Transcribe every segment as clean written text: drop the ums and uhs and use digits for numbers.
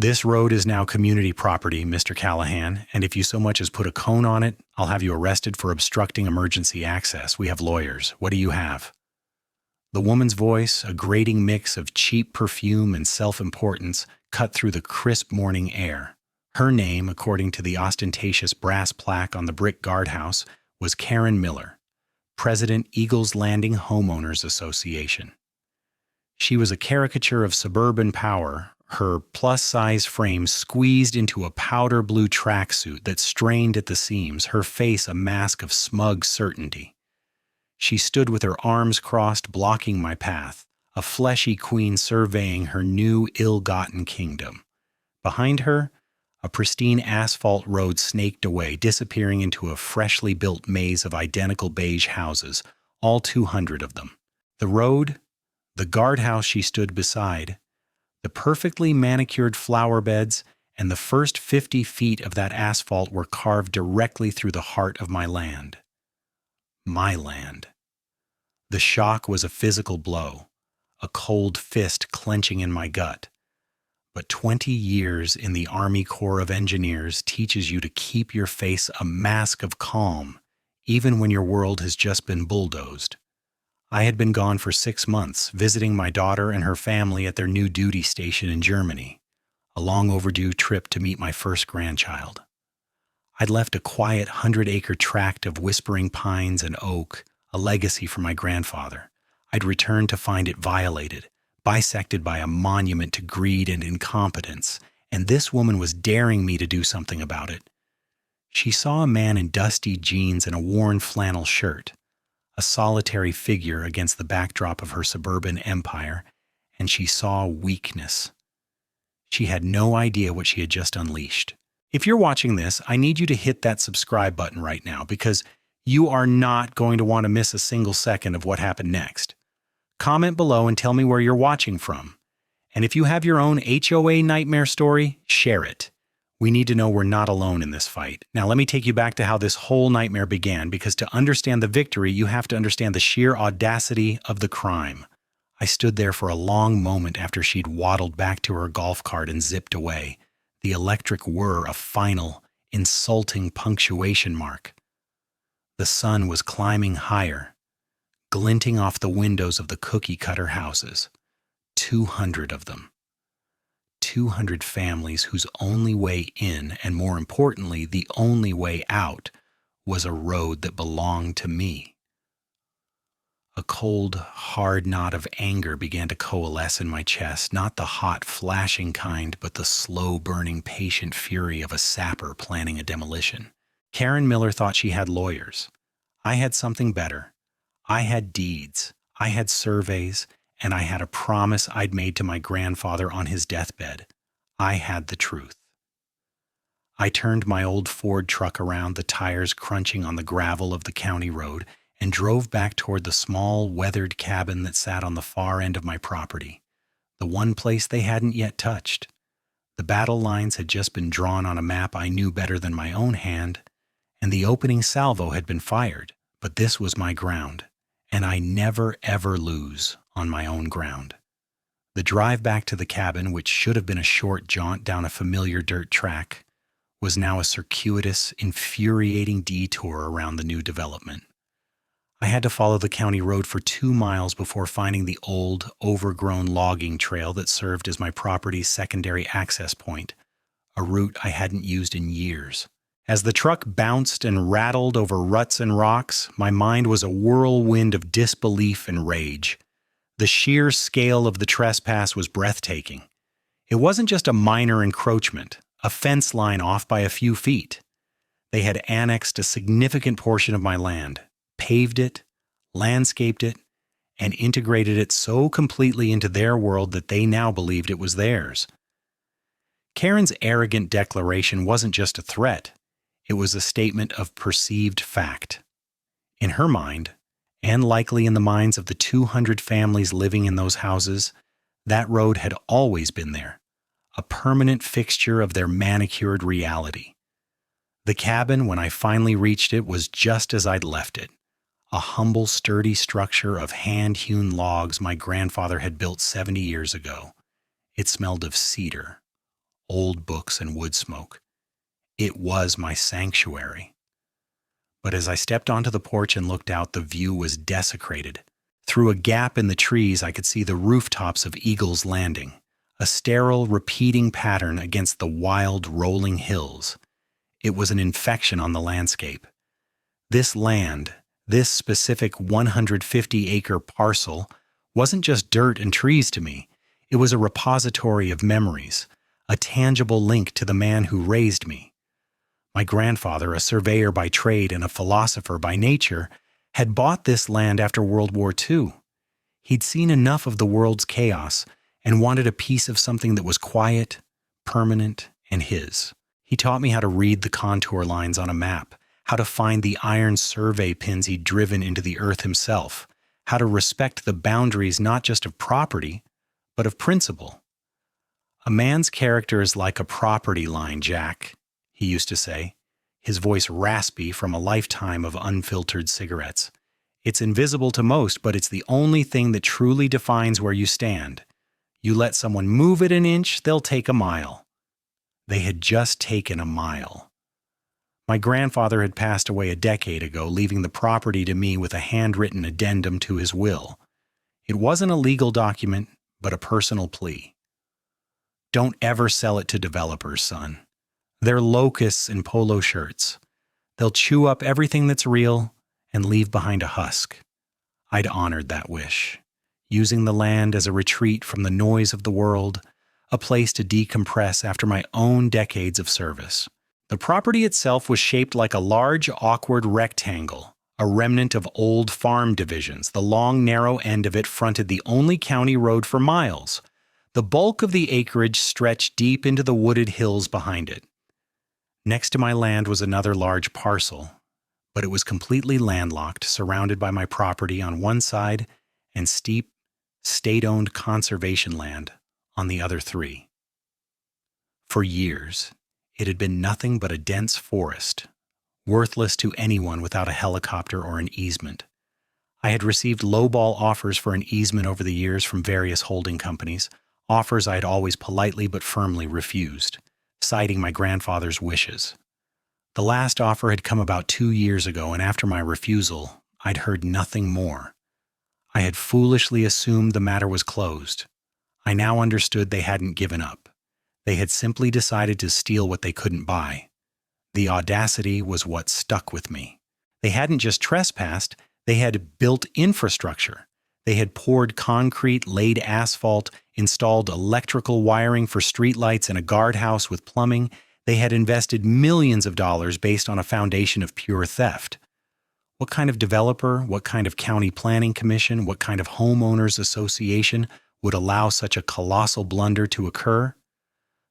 This road is now community property, Mr. Callahan, and if you so much as put a cone on it, I'll have you arrested for obstructing emergency access. We have lawyers. What do you have?" The woman's voice, a grating mix of cheap perfume and self-importance, cut through the crisp morning air. Her name, according to the ostentatious brass plaque on the brick guardhouse, was Karen Miller, President, Eagles Landing Homeowners Association. She was a caricature of suburban power, her plus-size frame squeezed into a powder blue tracksuit that strained at the seams, her face a mask of smug certainty. She stood with her arms crossed, blocking my path, a fleshy queen surveying her new, ill-gotten kingdom. Behind her, a pristine asphalt road snaked away, disappearing into a freshly built maze of identical beige houses, all 200 of them. The road, the guardhouse she stood beside, the perfectly manicured flower beds, and the first 50 feet of that asphalt were carved directly through the heart of my land. My land. The shock was a physical blow, a cold fist clenching in my gut. But 20 years in the Army Corps of Engineers teaches you to keep your face a mask of calm, even when your world has just been bulldozed. I had been gone for 6 months, visiting my daughter and her family at their new duty station in Germany, a long overdue trip to meet my first grandchild. I'd left a quiet 100-acre tract of whispering pines and oak, a legacy from my grandfather. I'd returned to find it violated, bisected by a monument to greed and incompetence, and this woman was daring me to do something about it. She saw a man in dusty jeans and a worn flannel shirt, a solitary figure against the backdrop of her suburban empire, and she saw weakness. She had no idea what she had just unleashed. If you're watching this, I need you to hit that subscribe button right now because you are not going to want to miss a single second of what happened next. Comment below and tell me where you're watching from. And if you have your own HOA nightmare story, share it. We need to know we're not alone in this fight. Now let me take you back to how this whole nightmare began, because to understand the victory, you have to understand the sheer audacity of the crime. I stood there for a long moment after she'd waddled back to her golf cart and zipped away, the electric whir a final, insulting punctuation mark. The sun was climbing higher, glinting off the windows of the cookie-cutter houses. 200 of them. 200 families whose only way in, and more importantly, the only way out, was a road that belonged to me. A cold, hard knot of anger began to coalesce in my chest, not the hot, flashing kind, but the slow-burning, patient fury of a sapper planning a demolition. Karen Miller thought she had lawyers. I had something better. I had deeds. I had surveys. And I had a promise I'd made to my grandfather on his deathbed. I had the truth. I turned my old Ford truck around, the tires crunching on the gravel of the county road, and drove back toward the small, weathered cabin that sat on the far end of my property, the one place they hadn't yet touched. The battle lines had just been drawn on a map I knew better than my own hand, and the opening salvo had been fired, but this was my ground, and I never ever lose on my own ground. The drive back to the cabin, which should have been a short jaunt down a familiar dirt track, was now a circuitous, infuriating detour around the new development. I had to follow the county road for 2 miles before finding the old, overgrown logging trail that served as my property's secondary access point, a route I hadn't used in years. As the truck bounced and rattled over ruts and rocks, my mind was a whirlwind of disbelief and rage. The sheer scale of the trespass was breathtaking. It wasn't just a minor encroachment, a fence line off by a few feet. They had annexed a significant portion of my land, paved it, landscaped it, and integrated it so completely into their world that they now believed it was theirs. Karen's arrogant declaration wasn't just a threat. It was a statement of perceived fact. In her mind, and likely in the minds of the 200 families living in those houses, that road had always been there, a permanent fixture of their manicured reality. The cabin, when I finally reached it, was just as I'd left it, a humble, sturdy structure of hand-hewn logs my grandfather had built 70 years ago. It smelled of cedar, old books and wood smoke. It was my sanctuary. But as I stepped onto the porch and looked out, the view was desecrated. Through a gap in the trees, I could see the rooftops of Eagle's Landing, a sterile, repeating pattern against the wild, rolling hills. It was an infection on the landscape. This land, this specific 150-acre parcel, wasn't just dirt and trees to me. It was a repository of memories, a tangible link to the man who raised me. My grandfather, a surveyor by trade and a philosopher by nature, had bought this land after World War II. He'd seen enough of the world's chaos and wanted a piece of something that was quiet, permanent, and his. He taught me how to read the contour lines on a map, how to find the iron survey pins he'd driven into the earth himself, how to respect the boundaries not just of property, but of principle. "A man's character is like a property line, Jack," he used to say, his voice raspy from a lifetime of unfiltered cigarettes. "It's invisible to most, but it's the only thing that truly defines where you stand. You let someone move it an inch, they'll take a mile." They had just taken a mile. My grandfather had passed away a decade ago, leaving the property to me with a handwritten addendum to his will. It wasn't a legal document, but a personal plea. "Don't ever sell it to developers, son. They're locusts in polo shirts. They'll chew up everything that's real and leave behind a husk." I'd honored that wish, using the land as a retreat from the noise of the world, a place to decompress after my own decades of service. The property itself was shaped like a large, awkward rectangle, a remnant of old farm divisions. The long, narrow end of it fronted the only county road for miles. The bulk of the acreage stretched deep into the wooded hills behind it. Next to my land was another large parcel, but it was completely landlocked, surrounded by my property on one side and steep, state-owned conservation land on the other three. For years, it had been nothing but a dense forest, worthless to anyone without a helicopter or an easement. I had received lowball offers for an easement over the years from various holding companies, offers I had always politely but firmly refused, citing my grandfather's wishes. The last offer had come about 2 years ago, and after my refusal, I'd heard nothing more. I had foolishly assumed the matter was closed. I now understood they hadn't given up. They had simply decided to steal what they couldn't buy. The audacity was what stuck with me. They hadn't just trespassed, they had built infrastructure. They had poured concrete, laid asphalt, installed electrical wiring for streetlights and a guardhouse with plumbing. They had invested millions of dollars based on a foundation of pure theft. What kind of developer, what kind of county planning commission, what kind of homeowners association would allow such a colossal blunder to occur?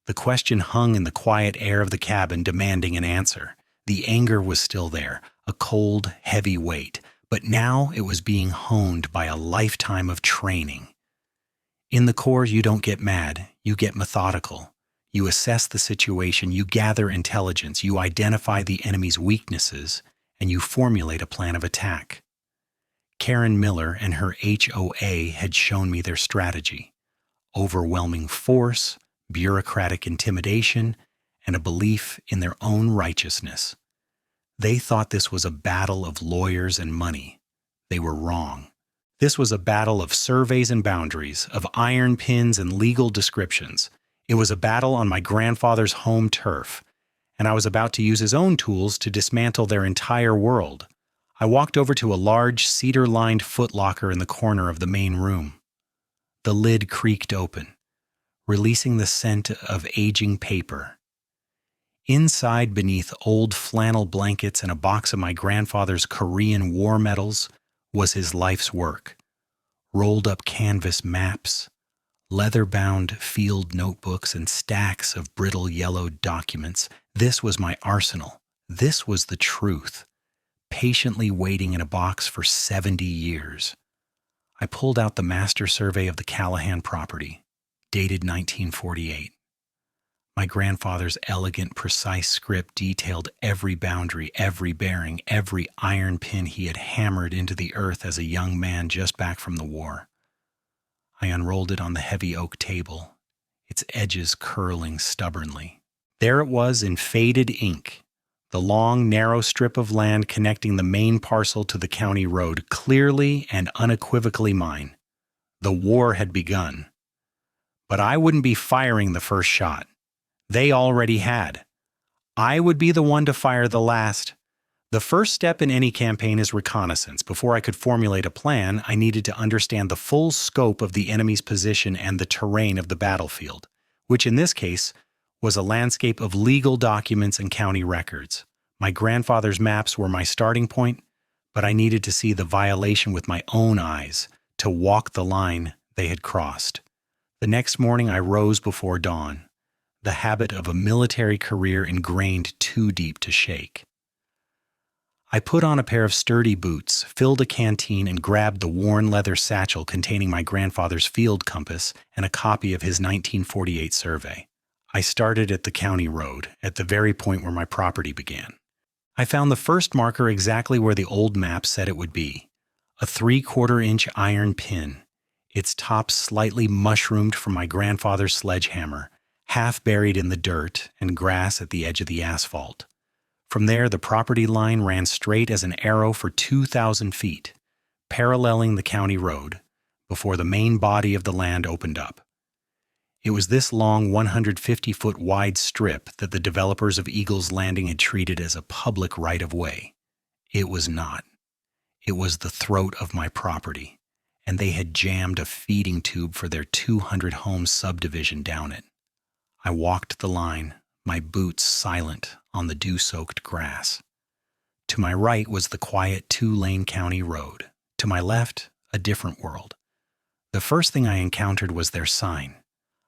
The question hung in the quiet air of the cabin, demanding an answer. The anger was still there, a cold, heavy weight, but now it was being honed by a lifetime of training. In the Corps, you don't get mad, you get methodical. You assess the situation, you gather intelligence, you identify the enemy's weaknesses, and you formulate a plan of attack. Karen Miller and her HOA had shown me their strategy: overwhelming force, bureaucratic intimidation, and a belief in their own righteousness. They thought this was a battle of lawyers and money. They were wrong. This was a battle of surveys and boundaries, of iron pins and legal descriptions. It was a battle on my grandfather's home turf, and I was about to use his own tools to dismantle their entire world. I walked over to a large, cedar-lined footlocker in the corner of the main room. The lid creaked open, releasing the scent of aging paper. Inside, beneath old flannel blankets and a box of my grandfather's Korean war medals, was his life's work: rolled-up canvas maps, leather-bound field notebooks, and stacks of brittle yellow documents. This was my arsenal. This was the truth, patiently waiting in a box for 70 years. I pulled out the master survey of the Callahan property, dated 1948. My grandfather's elegant, precise script detailed every boundary, every bearing, every iron pin he had hammered into the earth as a young man just back from the war. I unrolled it on the heavy oak table, its edges curling stubbornly. There it was in faded ink, the long, narrow strip of land connecting the main parcel to the county road, clearly and unequivocally mine. The war had begun. But I wouldn't be firing the first shot. They already had. I would be the one to fire the last. The first step in any campaign is reconnaissance. Before I could formulate a plan, I needed to understand the full scope of the enemy's position and the terrain of the battlefield, which in this case was a landscape of legal documents and county records. My grandfather's maps were my starting point, but I needed to see the violation with my own eyes, to walk the line they had crossed. The next morning I rose before dawn, the habit of a military career ingrained too deep to shake. I put on a pair of sturdy boots, filled a canteen, and grabbed the worn leather satchel containing my grandfather's field compass and a copy of his 1948 survey. I started at the county road, at the very point where my property began. I found the first marker exactly where the old map said it would be, a 3/4-inch iron pin, its top slightly mushroomed from my grandfather's sledgehammer, half buried in the dirt and grass at the edge of the asphalt. From there, the property line ran straight as an arrow for 2,000 feet, paralleling the county road, before the main body of the land opened up. It was this long 150-foot wide strip that the developers of Eagle's Landing had treated as a public right-of-way. It was not. It was the throat of my property, and they had jammed a feeding tube for their 200-home subdivision down it. I walked the line, my boots silent on the dew-soaked grass. To my right was the quiet 2-lane county road. To my left, a different world. The first thing I encountered was their sign,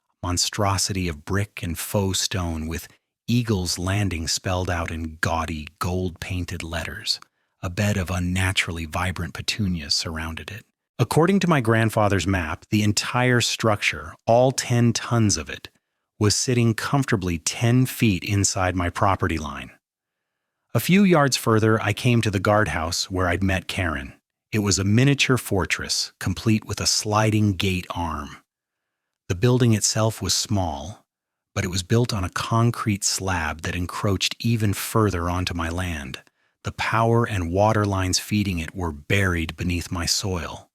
a monstrosity of brick and faux stone with Eagle's Landing spelled out in gaudy, gold-painted letters. A bed of unnaturally vibrant petunias surrounded it. According to my grandfather's map, the entire structure, all 10 tons of it, was sitting comfortably 10 feet inside my property line. A few yards further, I came to the guardhouse where I'd met Karen. It was a miniature fortress, complete with a sliding gate arm. The building itself was small, but it was built on a concrete slab that encroached even further onto my land. The power and water lines feeding it were buried beneath my soil.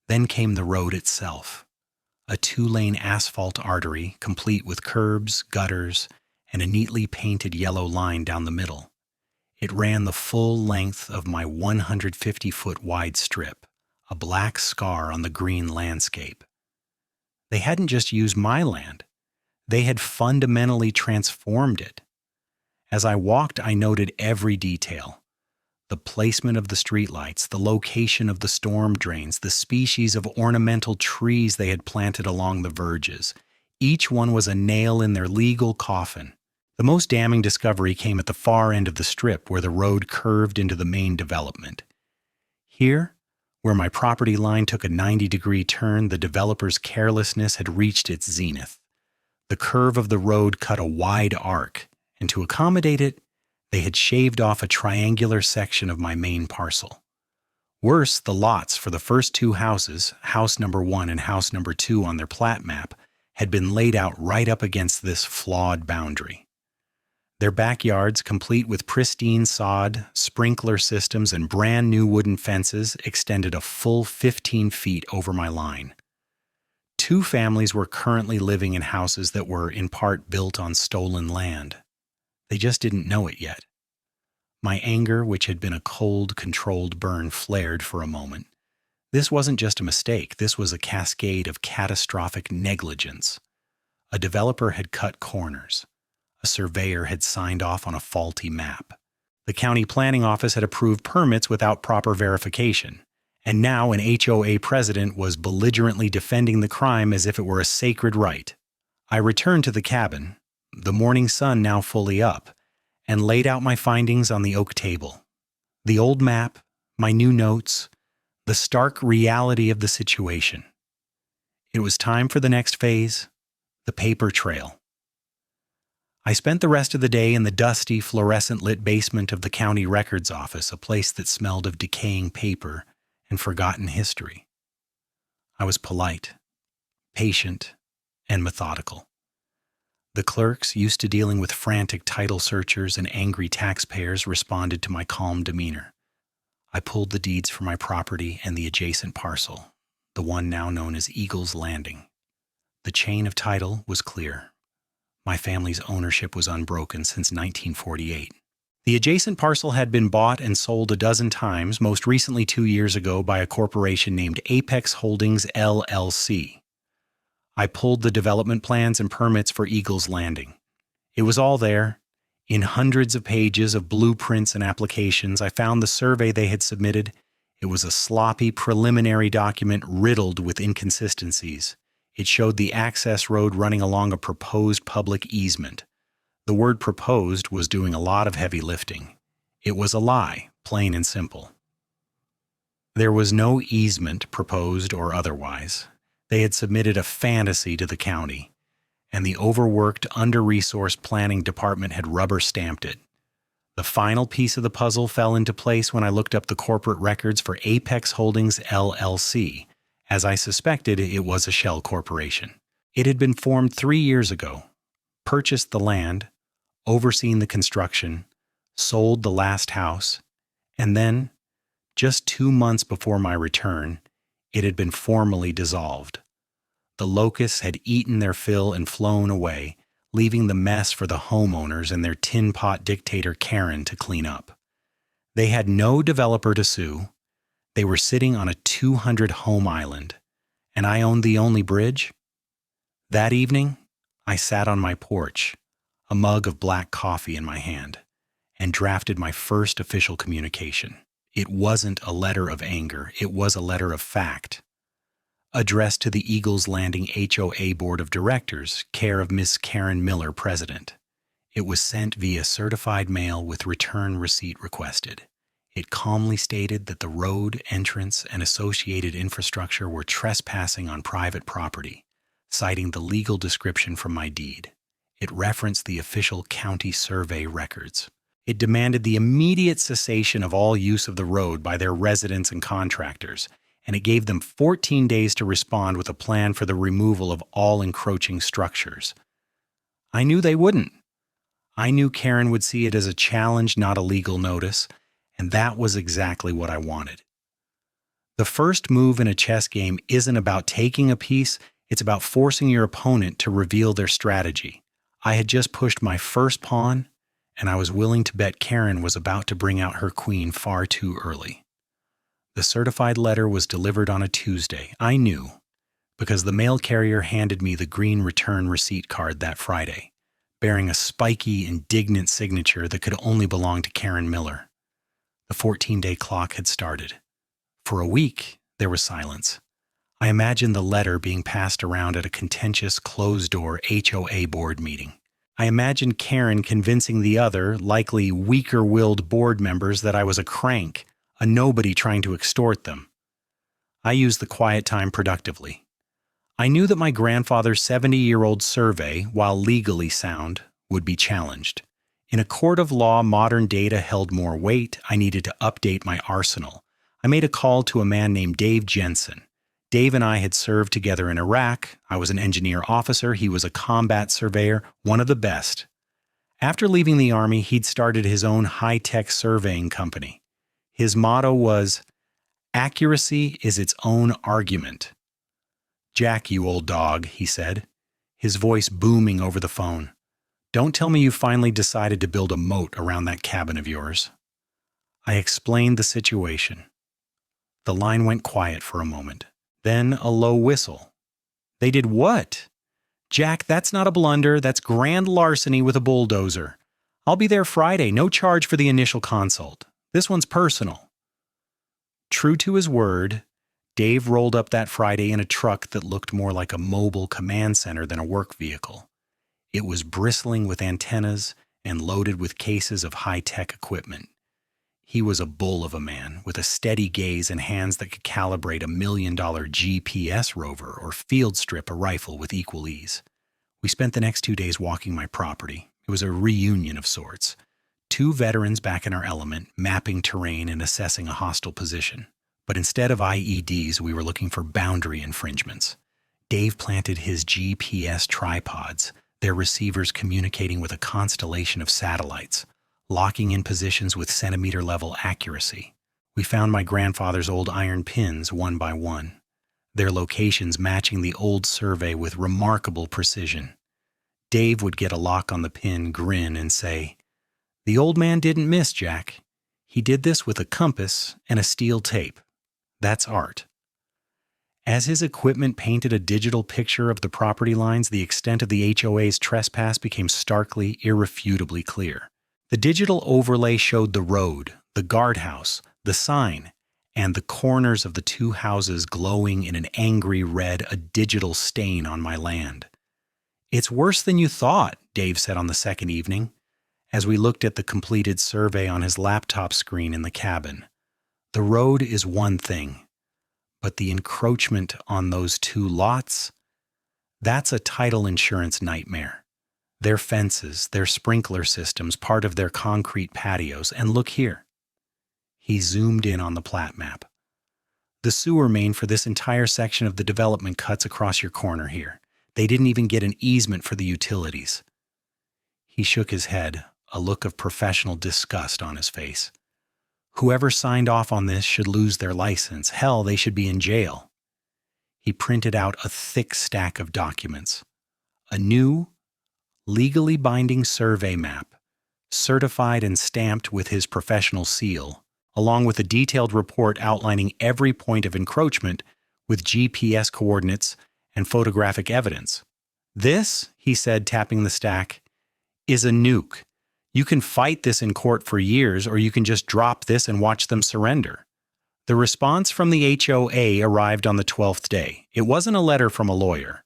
Then came the road itself. A 2-lane asphalt artery, complete with curbs, gutters, and a neatly painted yellow line down the middle. It ran the full length of my 150-foot wide strip, a black scar on the green landscape. They hadn't just used my land. They had fundamentally transformed it. As I walked, I noted every detail. The placement of the streetlights, the location of the storm drains, the species of ornamental trees they had planted along the verges. Each one was a nail in their legal coffin. The most damning discovery came at the far end of the strip where the road curved into the main development. Here, where my property line took a 90-degree turn, the developer's carelessness had reached its zenith. The curve of the road cut a wide arc, and to accommodate it, they had shaved off a triangular section of my main parcel. Worse, the lots for the first 2 houses, house number 1 and house number 2 on their plat map, had been laid out right up against this flawed boundary. Their backyards, complete with pristine sod, sprinkler systems, and brand new wooden fences, extended a full 15 feet over my line. 2 families were currently living in houses that were in part built on stolen land. They just didn't know it yet. My anger, which had been a cold, controlled burn, flared for a moment. This wasn't just a mistake. This was a cascade of catastrophic negligence. A developer had cut corners. A surveyor had signed off on a faulty map. The county planning office had approved permits without proper verification. And now an HOA president was belligerently defending the crime as if it were a sacred right. I returned to the cabin, the morning sun now fully up, and laid out my findings on the oak table. The old map, my new notes, the stark reality of the situation. It was time for the next phase, the paper trail. I spent the rest of the day in the dusty, fluorescent-lit basement of the county records office, a place that smelled of decaying paper and forgotten history. I was polite, patient, and methodical. The clerks, used to dealing with frantic title searchers and angry taxpayers, responded to my calm demeanor. I pulled the deeds for my property and the adjacent parcel, the one now known as Eagle's Landing. The chain of title was clear. My family's ownership was unbroken since 1948. The adjacent parcel had been bought and sold a dozen times, most recently 2 years ago by a corporation named Apex Holdings, LLC. I pulled the development plans and permits for Eagle's Landing. It was all there. In hundreds of pages of blueprints and applications, I found the survey they had submitted. It was a sloppy preliminary document riddled with inconsistencies. It showed the access road running along a proposed public easement. The word proposed was doing a lot of heavy lifting. It was a lie, plain and simple. There was no easement proposed or otherwise. They had submitted a fantasy to the county, and the overworked, under-resourced planning department had rubber-stamped it. The final piece of the puzzle fell into place when I looked up the corporate records for Apex Holdings, LLC. As I suspected, it was a shell corporation. It had been formed 3 years ago, purchased the land, overseen the construction, sold the last house, and then, just 2 months before my return, it had been formally dissolved. The locusts had eaten their fill and flown away, leaving the mess for the homeowners and their tin pot dictator Karen to clean up. They had no developer to sue. They were sitting on a 200-home island, and I owned the only bridge. That evening, I sat on my porch, a mug of black coffee in my hand, and drafted my first official communication. It wasn't a letter of anger, it was a letter of fact. Addressed to the Eagle's Landing HOA Board of Directors, care of Miss Karen Miller, President. It was sent via certified mail with return receipt requested. It calmly stated that the road, entrance, and associated infrastructure were trespassing on private property, citing the legal description from my deed. It referenced the official county survey records. It demanded the immediate cessation of all use of the road by their residents and contractors, and it gave them 14 days to respond with a plan for the removal of all encroaching structures. I knew they wouldn't. I knew Karen would see it as a challenge, not a legal notice, and that was exactly what I wanted. The first move in a chess game isn't about taking a piece, it's about forcing your opponent to reveal their strategy. I had just pushed my first pawn, and I was willing to bet Karen was about to bring out her queen far too early. The certified letter was delivered on a Tuesday. I knew, because the mail carrier handed me the green return receipt card that Friday, bearing a spiky, indignant signature that could only belong to Karen Miller. The 14-day clock had started. For a week, there was silence. I imagined the letter being passed around at a contentious, closed-door HOA board meeting. I imagined Karen convincing the other, likely weaker-willed board members that I was a crank, a nobody trying to extort them. I used the quiet time productively. I knew that my grandfather's 70-year-old survey, while legally sound, would be challenged. In a court of law, modern data held more weight. I needed to update my arsenal. I made a call to a man named Dave Jensen. Dave and I had served together in Iraq. I was an engineer officer. He was a combat surveyor, one of the best. After leaving the Army, he'd started his own high-tech surveying company. His motto was, "Accuracy is its own argument." "Jack, you old dog," he said, his voice booming over the phone. "Don't tell me you finally decided to build a moat around that cabin of yours." I explained the situation. The line went quiet for a moment. Then a low whistle. "They did what?" "Jack, that's not a blunder. That's grand larceny with a bulldozer. I'll be there Friday. No charge for the initial consult. This one's personal." True to his word, Dave rolled up that Friday in a truck that looked more like a mobile command center than a work vehicle. It was bristling with antennas and loaded with cases of high-tech equipment. He was a bull of a man, with a steady gaze and hands that could calibrate $1 million GPS rover or field strip a rifle with equal ease. We spent the next 2 days walking my property. It was a reunion of sorts. 2 veterans back in our element, mapping terrain and assessing a hostile position. But instead of IEDs, we were looking for boundary infringements. Dave planted his GPS tripods, their receivers communicating with a constellation of satellites, locking in positions with centimeter-level accuracy. We found my grandfather's old iron pins one by one, their locations matching the old survey with remarkable precision. Dave would get a lock on the pin, grin, and say, "The old man didn't miss, Jack. He did this with a compass and a steel tape. That's art." As his equipment painted a digital picture of the property lines, the extent of the HOA's trespass became starkly, irrefutably clear. The digital overlay showed the road, the guardhouse, the sign, and the corners of the two houses glowing in an angry red, a digital stain on my land. "It's worse than you thought," Dave said on the second evening, as we looked at the completed survey on his laptop screen in the cabin. "The road is one thing, but the encroachment on those two lots, that's a title insurance nightmare. Their fences, their sprinkler systems, part of their concrete patios, and look here." He zoomed in on the plat map. "The sewer main for this entire section of the development cuts across your corner here. They didn't even get an easement for the utilities." He shook his head, a look of professional disgust on his face. "Whoever signed off on this should lose their license. Hell, they should be in jail." He printed out a thick stack of documents. A new, legally binding survey map, certified and stamped with his professional seal, along with a detailed report outlining every point of encroachment with GPS coordinates and photographic evidence. "This," he said, tapping the stack, "is a nuke. You can fight this in court for years, or you can just drop this and watch them surrender." The response from the HOA arrived on the 12th day. It wasn't a letter from a lawyer.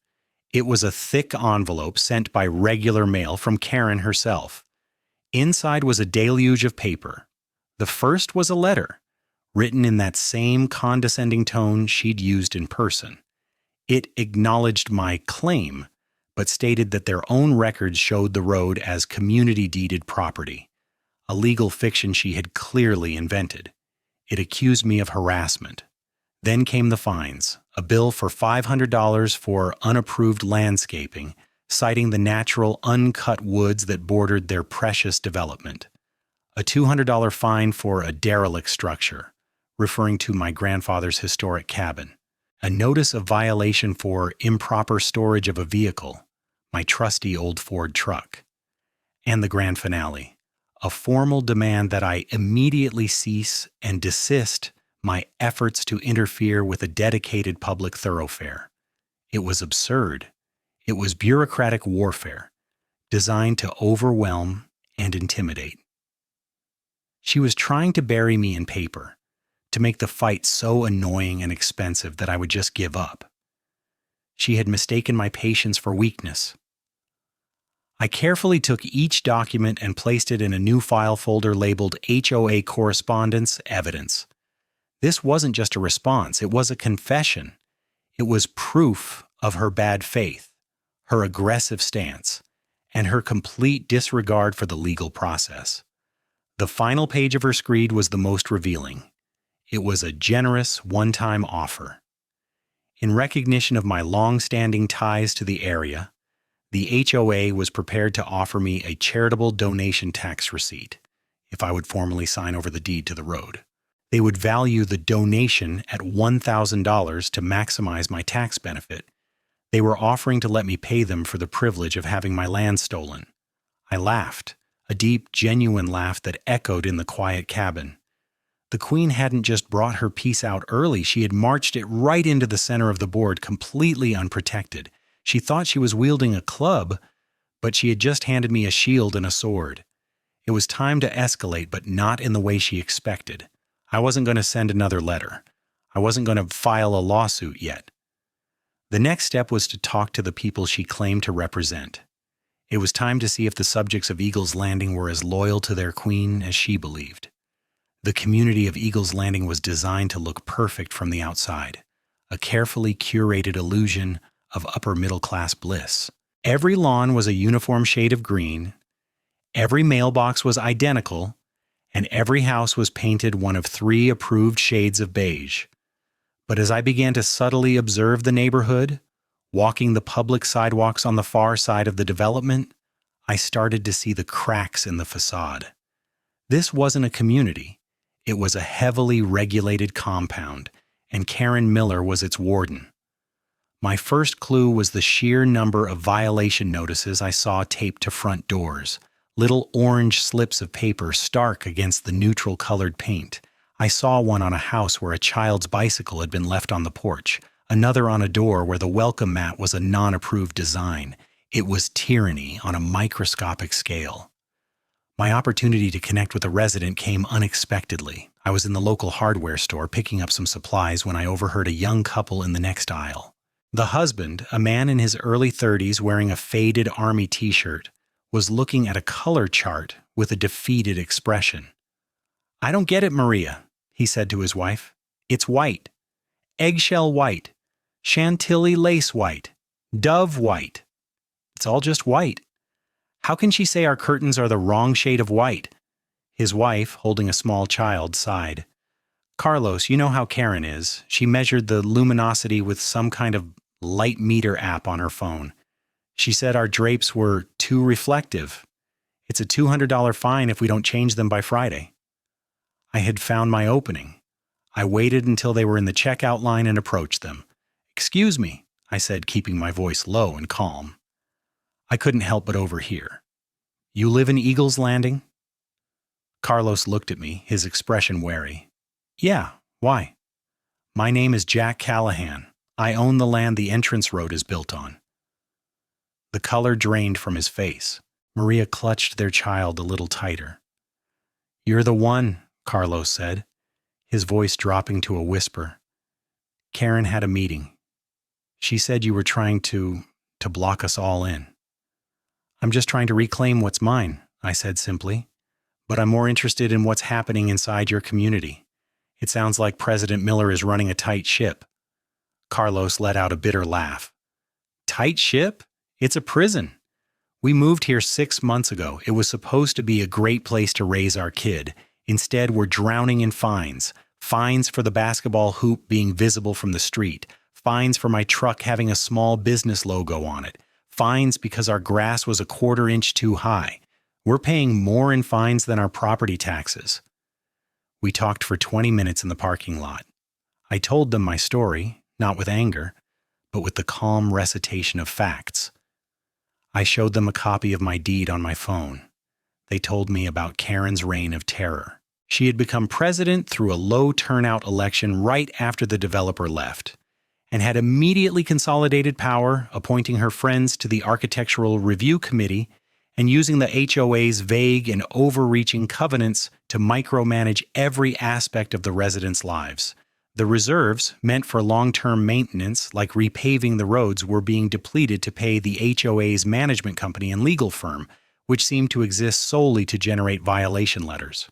It was a thick envelope sent by regular mail from Karen herself. Inside was a deluge of paper. The first was a letter, written in that same condescending tone she'd used in person. It acknowledged my claim, but stated that their own records showed the road as community-deeded property, a legal fiction she had clearly invented. It accused me of harassment. Then came the fines, a bill for $500 for unapproved landscaping, citing the natural, uncut woods that bordered their precious development. A $200 fine for a derelict structure, referring to my grandfather's historic cabin. A notice of violation for improper storage of a vehicle, my trusty old Ford truck. And the grand finale, a formal demand that I immediately cease and desist my efforts to interfere with a dedicated public thoroughfare. It was absurd. It was bureaucratic warfare, designed to overwhelm and intimidate. She was trying to bury me in paper, to make the fight so annoying and expensive that I would just give up. She had mistaken my patience for weakness. I carefully took each document and placed it in a new file folder labeled HOA Correspondence Evidence. This wasn't just a response, it was a confession. It was proof of her bad faith, her aggressive stance, and her complete disregard for the legal process. The final page of her screed was the most revealing. It was a generous, one-time offer. In recognition of my long-standing ties to the area, the HOA was prepared to offer me a charitable donation tax receipt if I would formally sign over the deed to the road. They would value the donation at $1,000 to maximize my tax benefit. They were offering to let me pay them for the privilege of having my land stolen. I laughed, a deep, genuine laugh that echoed in the quiet cabin. The Queen hadn't just brought her piece out early, she had marched it right into the center of the board, completely unprotected. She thought she was wielding a club, but she had just handed me a shield and a sword. It was time to escalate, but not in the way she expected. I wasn't going to send another letter. I wasn't going to file a lawsuit yet. The next step was to talk to the people she claimed to represent. It was time to see if the subjects of Eagle's Landing were as loyal to their queen as she believed. The community of Eagle's Landing was designed to look perfect from the outside, a carefully curated illusion of upper-middle-class bliss. Every lawn was a uniform shade of green, every mailbox was identical, and every house was painted one of 3 approved shades of beige. But as I began to subtly observe the neighborhood, Walking the public sidewalks on the far side of the development, I started to see the cracks in the facade. This wasn't a community. It was a heavily regulated compound, and Karen Miller was its warden. My first clue was the sheer number of violation notices I saw taped to front doors, little orange slips of paper stark against the neutral-colored paint. I saw one on a house where a child's bicycle had been left on the porch, another on a door where the welcome mat was a non-approved design. It was tyranny on a microscopic scale. My opportunity to connect with a resident came unexpectedly. I was in the local hardware store picking up some supplies when I overheard a young couple in the next aisle. The husband, a man in his early 30s wearing a faded army t-shirt, was looking at a color chart with a defeated expression. "I don't get it, Maria," he said to his wife. "It's white. Eggshell white. Chantilly lace white. Dove white. It's all just white. How can she say our curtains are the wrong shade of white?" His wife, holding a small child, sighed. "Carlos, you know how Karen is. She measured the luminosity with some kind of light meter app on her phone. She said our drapes were too reflective. It's a $200 fine if we don't change them by Friday." I had found my opening. I waited until they were in the checkout line and approached them. "Excuse me," I said, keeping my voice low and calm. I couldn't help but overhear. "You live in Eagles Landing?" Carlos looked at me, his expression wary. "Yeah, why?" "My name is Jack Callahan. I own the land the entrance road is built on." The color drained from his face. Maria clutched their child a little tighter. "You're the one," Carlos said, his voice dropping to a whisper. "Karen had a meeting. She said you were trying to block us all in." "I'm just trying to reclaim what's mine," I said simply. "But I'm more interested in what's happening inside your community. It sounds like President Miller is running a tight ship." Carlos let out a bitter laugh. "Tight ship? It's a prison. We moved here 6 months ago. It was supposed to be a great place to raise our kid. Instead, we're drowning in fines. Fines for the basketball hoop being visible from the street. Fines for my truck having a small business logo on it. Fines because our grass was a 1/4 inch too high. We're paying more in fines than our property taxes." We talked for 20 minutes in the parking lot. I told them my story, not with anger, but with the calm recitation of facts. I showed them a copy of my deed on my phone. They told me about Karen's reign of terror. She had become president through a low turnout election right after the developer left, and had immediately consolidated power, appointing her friends to the Architectural Review Committee and using the HOA's vague and overreaching covenants to micromanage every aspect of the residents' lives. The reserves, meant for long-term maintenance, like repaving the roads, were being depleted to pay the HOA's management company and legal firm, which seemed to exist solely to generate violation letters.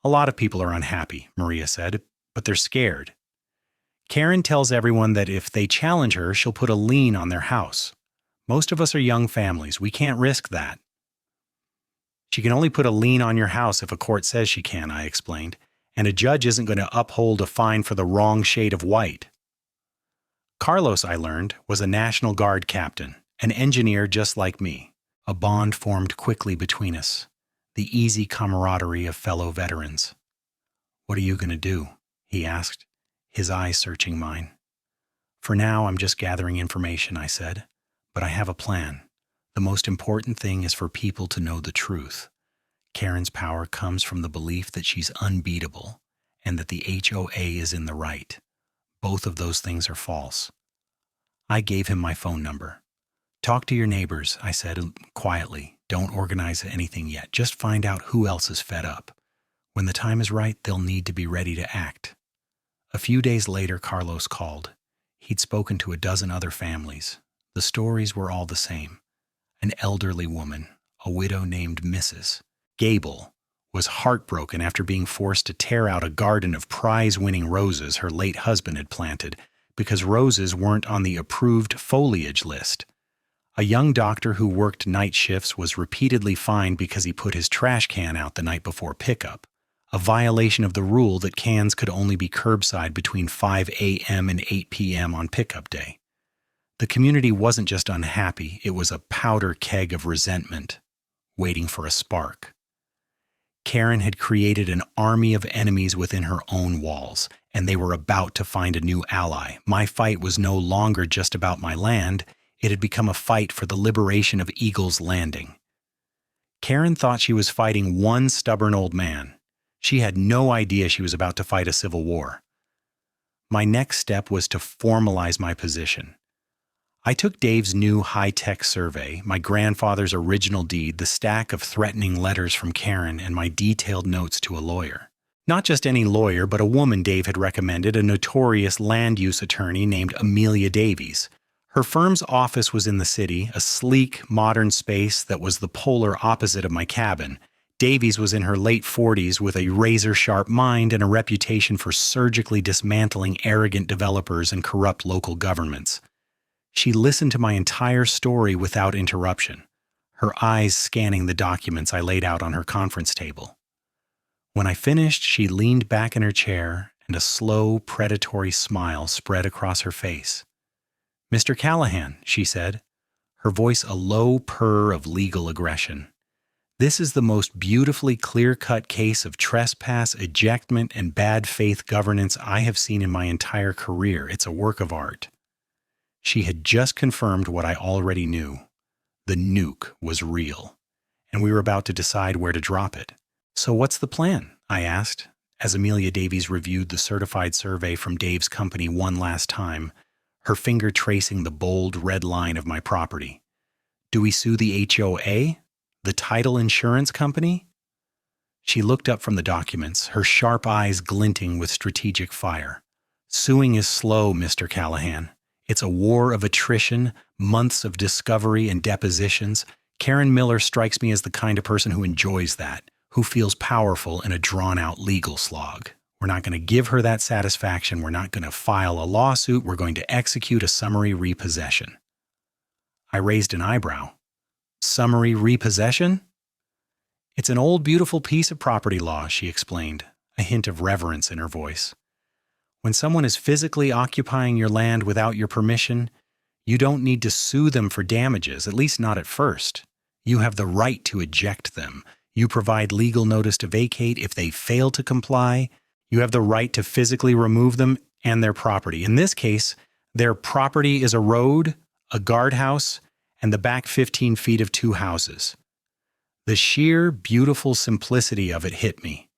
"A lot of people are unhappy," Maria said, "but they're scared. Karen tells everyone that if they challenge her, she'll put a lien on their house. Most of us are young families. We can't risk that." "She can only put a lien on your house if a court says she can," I explained, "and a judge isn't going to uphold a fine for the wrong shade of white." Carlos, I learned, was a National Guard captain, an engineer just like me. A bond formed quickly between us, the easy camaraderie of fellow veterans. "What are you going to do?" he asked, his eyes searching mine. "For now, I'm just gathering information," I said, "but I have a plan. The most important thing is for people to know the truth. Karen's power comes from the belief that she's unbeatable and that the HOA is in the right. Both of those things are false." I gave him my phone number. "Talk to your neighbors," I said quietly. "Don't organize anything yet. Just find out who else is fed up. When the time is right, they'll need to be ready to act." A few days later, Carlos called. He'd spoken to a dozen other families. The stories were all the same. An elderly woman, a widow named Mrs. Gable, was heartbroken after being forced to tear out a garden of prize-winning roses her late husband had planted because roses weren't on the approved foliage list. A young doctor who worked night shifts was repeatedly fined because he put his trash can out the night before pickup, a violation of the rule that cans could only be curbside between 5 a.m. and 8 p.m. on pickup day. The community wasn't just unhappy, it was a powder keg of resentment, waiting for a spark. Karen had created an army of enemies within her own walls, and they were about to find a new ally. My fight was no longer just about my land, it had become a fight for the liberation of Eagle's Landing. Karen thought she was fighting one stubborn old man. She had no idea she was about to fight a civil war. My next step was to formalize my position. I took Dave's new high-tech survey, my grandfather's original deed, the stack of threatening letters from Karen, and my detailed notes to a lawyer. Not just any lawyer, but a woman Dave had recommended, a notorious land use attorney named Amelia Davies. Her firm's office was in the city, a sleek, modern space that was the polar opposite of my cabin. Davies was in her late 40s with a razor-sharp mind and a reputation for surgically dismantling arrogant developers and corrupt local governments. She listened to my entire story without interruption, her eyes scanning the documents I laid out on her conference table. When I finished, she leaned back in her chair, and a slow, predatory smile spread across her face. "Mr. Callahan," she said, her voice a low purr of legal aggression. "This is the most beautifully clear-cut case of trespass, ejectment, and bad faith governance I have seen in my entire career. It's a work of art." She had just confirmed what I already knew. The nuke was real, and we were about to decide where to drop it. "So what's the plan?" I asked, as Amelia Davies reviewed the certified survey from Dave's company one last time, her finger tracing the bold red line of my property. "Do we sue the HOA? The title insurance company?" She looked up from the documents, her sharp eyes glinting with strategic fire. "Suing is slow, Mr. Callahan. It's a war of attrition, months of discovery and depositions. Karen Miller strikes me as the kind of person who enjoys that, who feels powerful in a drawn-out legal slog. We're not going to give her that satisfaction. We're not going to file a lawsuit. We're going to execute a summary repossession." I raised an eyebrow. "Summary repossession?" "It's an old, beautiful piece of property law," she explained, a hint of reverence in her voice. "When someone is physically occupying your land without your permission, you don't need to sue them for damages, at least not at first. You have the right to eject them. You provide legal notice to vacate if they fail to comply. You have the right to physically remove them and their property. In this case, their property is a road, a guardhouse, and the back 15 feet of two houses." The sheer, beautiful simplicity of it hit me.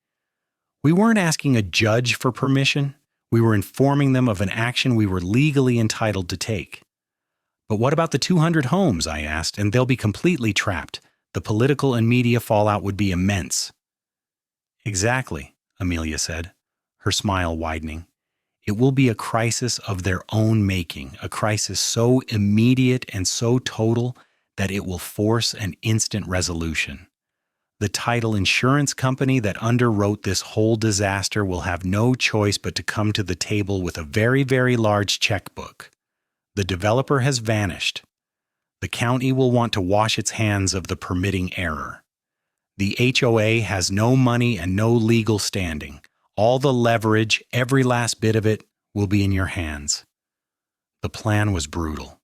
We weren't asking a judge for permission. We were informing them of an action we were legally entitled to take. "But what about the 200 homes?" I asked, "and they'll be completely trapped. The political and media fallout would be immense." "Exactly," Amelia said, her smile widening. "It will be a crisis of their own making, a crisis so immediate and so total that it will force an instant resolution. The title insurance company that underwrote this whole disaster will have no choice but to come to the table with a very, very large checkbook. The developer has vanished. The county will want to wash its hands of the permitting error. The HOA has no money and no legal standing. All the leverage, every last bit of it, will be in your hands." The plan was brutal.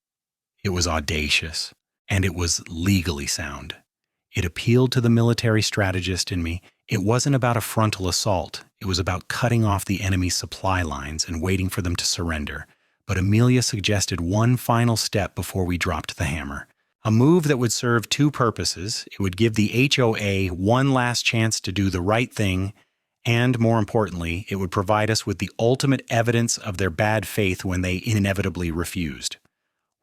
It was audacious, and it was legally sound. It appealed to the military strategist in me. It wasn't about a frontal assault. It was about cutting off the enemy's supply lines and waiting for them to surrender. But Amelia suggested one final step before we dropped the hammer. A move that would serve two purposes. It would give the HOA one last chance to do the right thing, and more importantly, it would provide us with the ultimate evidence of their bad faith when they inevitably refused.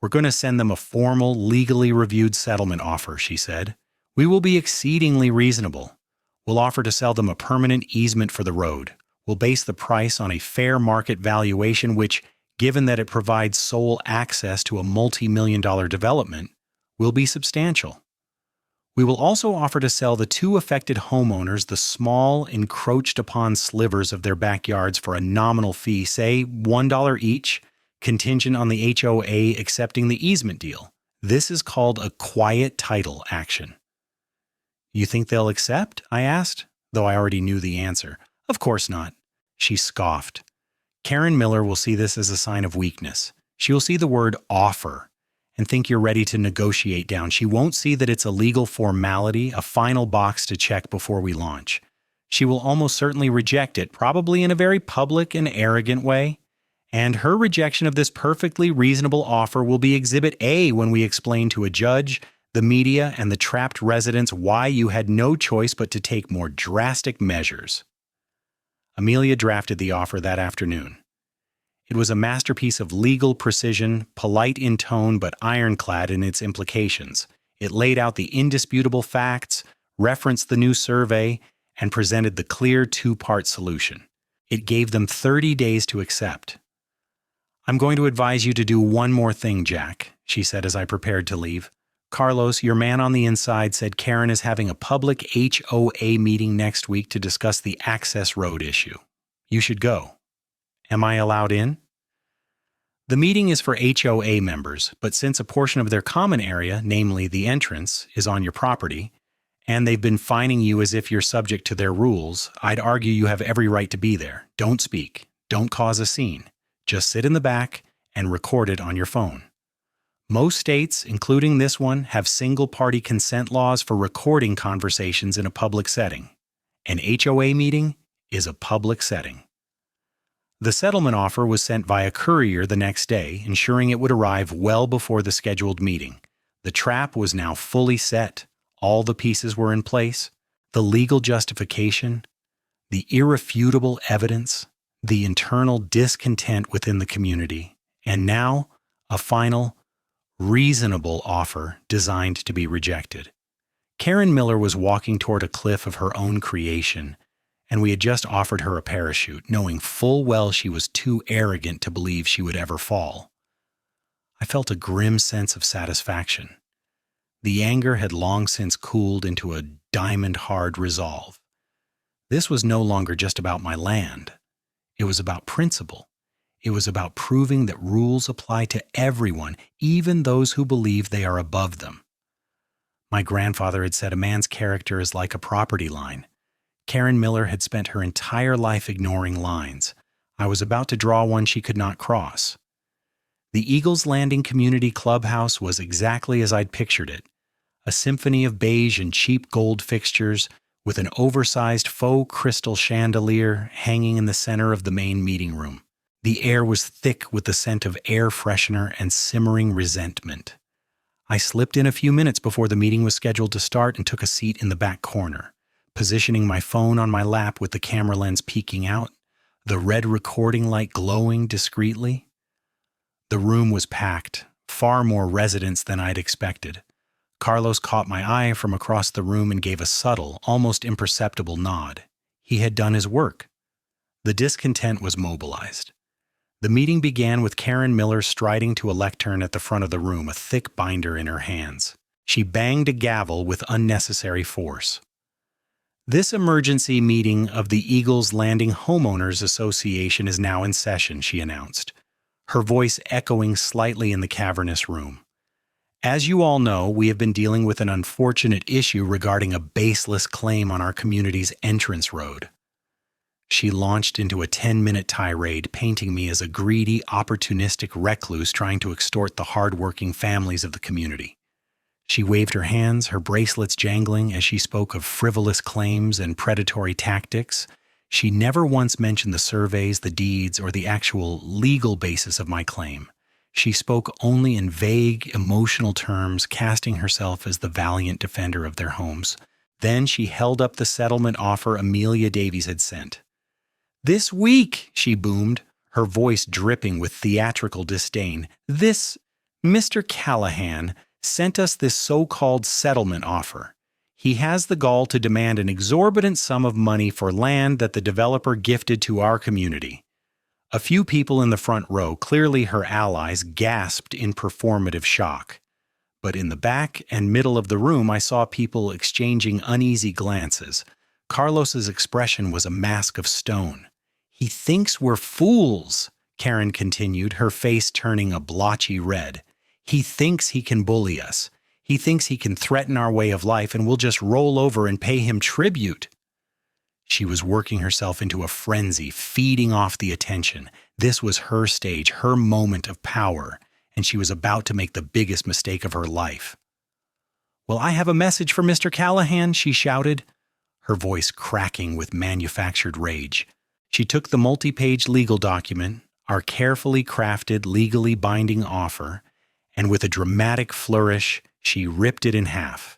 "We're going to send them a formal, legally reviewed settlement offer," she said. "We will be exceedingly reasonable. We'll offer to sell them a permanent easement for the road. We'll base the price on a fair market valuation which, given that it provides sole access to a multi-million-dollar development, will be substantial. We will also offer to sell the two affected homeowners the small, encroached-upon slivers of their backyards for a nominal fee, say $1 each, contingent on the HOA accepting the easement deal. This is called a quiet title action." "You think they'll accept?" I asked, though I already knew the answer. "Of course not." She scoffed. "Karen Miller will see this as a sign of weakness. She will see the word offer and think you're ready to negotiate down. She won't see that it's a legal formality, a final box to check before we launch. She will almost certainly reject it, probably in a very public and arrogant way. And her rejection of this perfectly reasonable offer will be Exhibit A when we explain to a judge, the media, and the trapped residents why you had no choice but to take more drastic measures. Amelia drafted the offer that afternoon. It was a masterpiece of legal precision, polite in tone but ironclad in its implications. It laid out the indisputable facts, referenced the new survey, and presented the clear two-part solution. It gave them 30 days to accept. "I'm going to advise you to do one more thing, Jack," she said as I prepared to leave. "Carlos, your man on the inside, said Karen is having a public HOA meeting next week to discuss the access road issue. You should go. Am I allowed in?" The meeting is for HOA members, but since a portion of their common area, namely the entrance, is on your property, and they've been fining you as if you're subject to their rules, I'd argue you have every right to be there. Don't speak. Don't cause a scene. Just sit in the back and record it on your phone. Most states, including this one, have single-party consent laws for recording conversations in a public setting. An HOA meeting is a public setting. The settlement offer was sent via courier the next day, ensuring it would arrive well before the scheduled meeting. The trap was now fully set. All the pieces were in place. The legal justification, the irrefutable evidence, the internal discontent within the community, and now a final, reasonable offer designed to be rejected. Karen Miller was walking toward a cliff of her own creation, and we had just offered her a parachute, knowing full well she was too arrogant to believe she would ever fall. I felt a grim sense of satisfaction. The anger had long since cooled into a diamond-hard resolve. This was no longer just about my land. It was about principle. It was about proving that rules apply to everyone, even those who believe they are above them. My grandfather had said a man's character is like a property line. Karen Miller had spent her entire life ignoring lines. I was about to draw one she could not cross. The Eagles Landing Community Clubhouse was exactly as I'd pictured it, a symphony of beige and cheap gold fixtures with an oversized faux crystal chandelier hanging in the center of the main meeting room. The air was thick with the scent of air freshener and simmering resentment. I slipped in a few minutes before the meeting was scheduled to start and took a seat in the back corner, positioning my phone on my lap with the camera lens peeking out, the red recording light glowing discreetly. The room was packed, far more residents than I'd expected. Carlos caught my eye from across the room and gave a subtle, almost imperceptible nod. He had done his work. The discontent was mobilized. The meeting began with Karen Miller striding to a lectern at the front of the room, a thick binder in her hands. She banged a gavel with unnecessary force. "This emergency meeting of the Eagles Landing Homeowners Association is now in session," she announced, her voice echoing slightly in the cavernous room. "As you all know, we have been dealing with an unfortunate issue regarding a baseless claim on our community's entrance road." She launched into a 10-minute tirade, painting me as a greedy, opportunistic recluse trying to extort the hard-working families of the community. She waved her hands, her bracelets jangling as she spoke of frivolous claims and predatory tactics. She never once mentioned the surveys, the deeds, or the actual legal basis of my claim. She spoke only in vague, emotional terms, casting herself as the valiant defender of their homes. Then she held up the settlement offer Amelia Davies had sent. "This week," she boomed, her voice dripping with theatrical disdain, "this Mr. Callahan sent us this so-called settlement offer. He has the gall to demand an exorbitant sum of money for land that the developer gifted to our community." A few people in the front row, clearly her allies, gasped in performative shock. But in the back and middle of the room, I saw people exchanging uneasy glances. Carlos's expression was a mask of stone. "He thinks we're fools," Karen continued, her face turning a blotchy red. "He thinks he can bully us. He thinks he can threaten our way of life and we'll just roll over and pay him tribute." She was working herself into a frenzy, feeding off the attention. This was her stage, her moment of power, and she was about to make the biggest mistake of her life. "Well, I have a message for Mr. Callahan," she shouted, her voice cracking with manufactured rage. She took the multi-page legal document, our carefully crafted, legally binding offer, and with a dramatic flourish, she ripped it in half.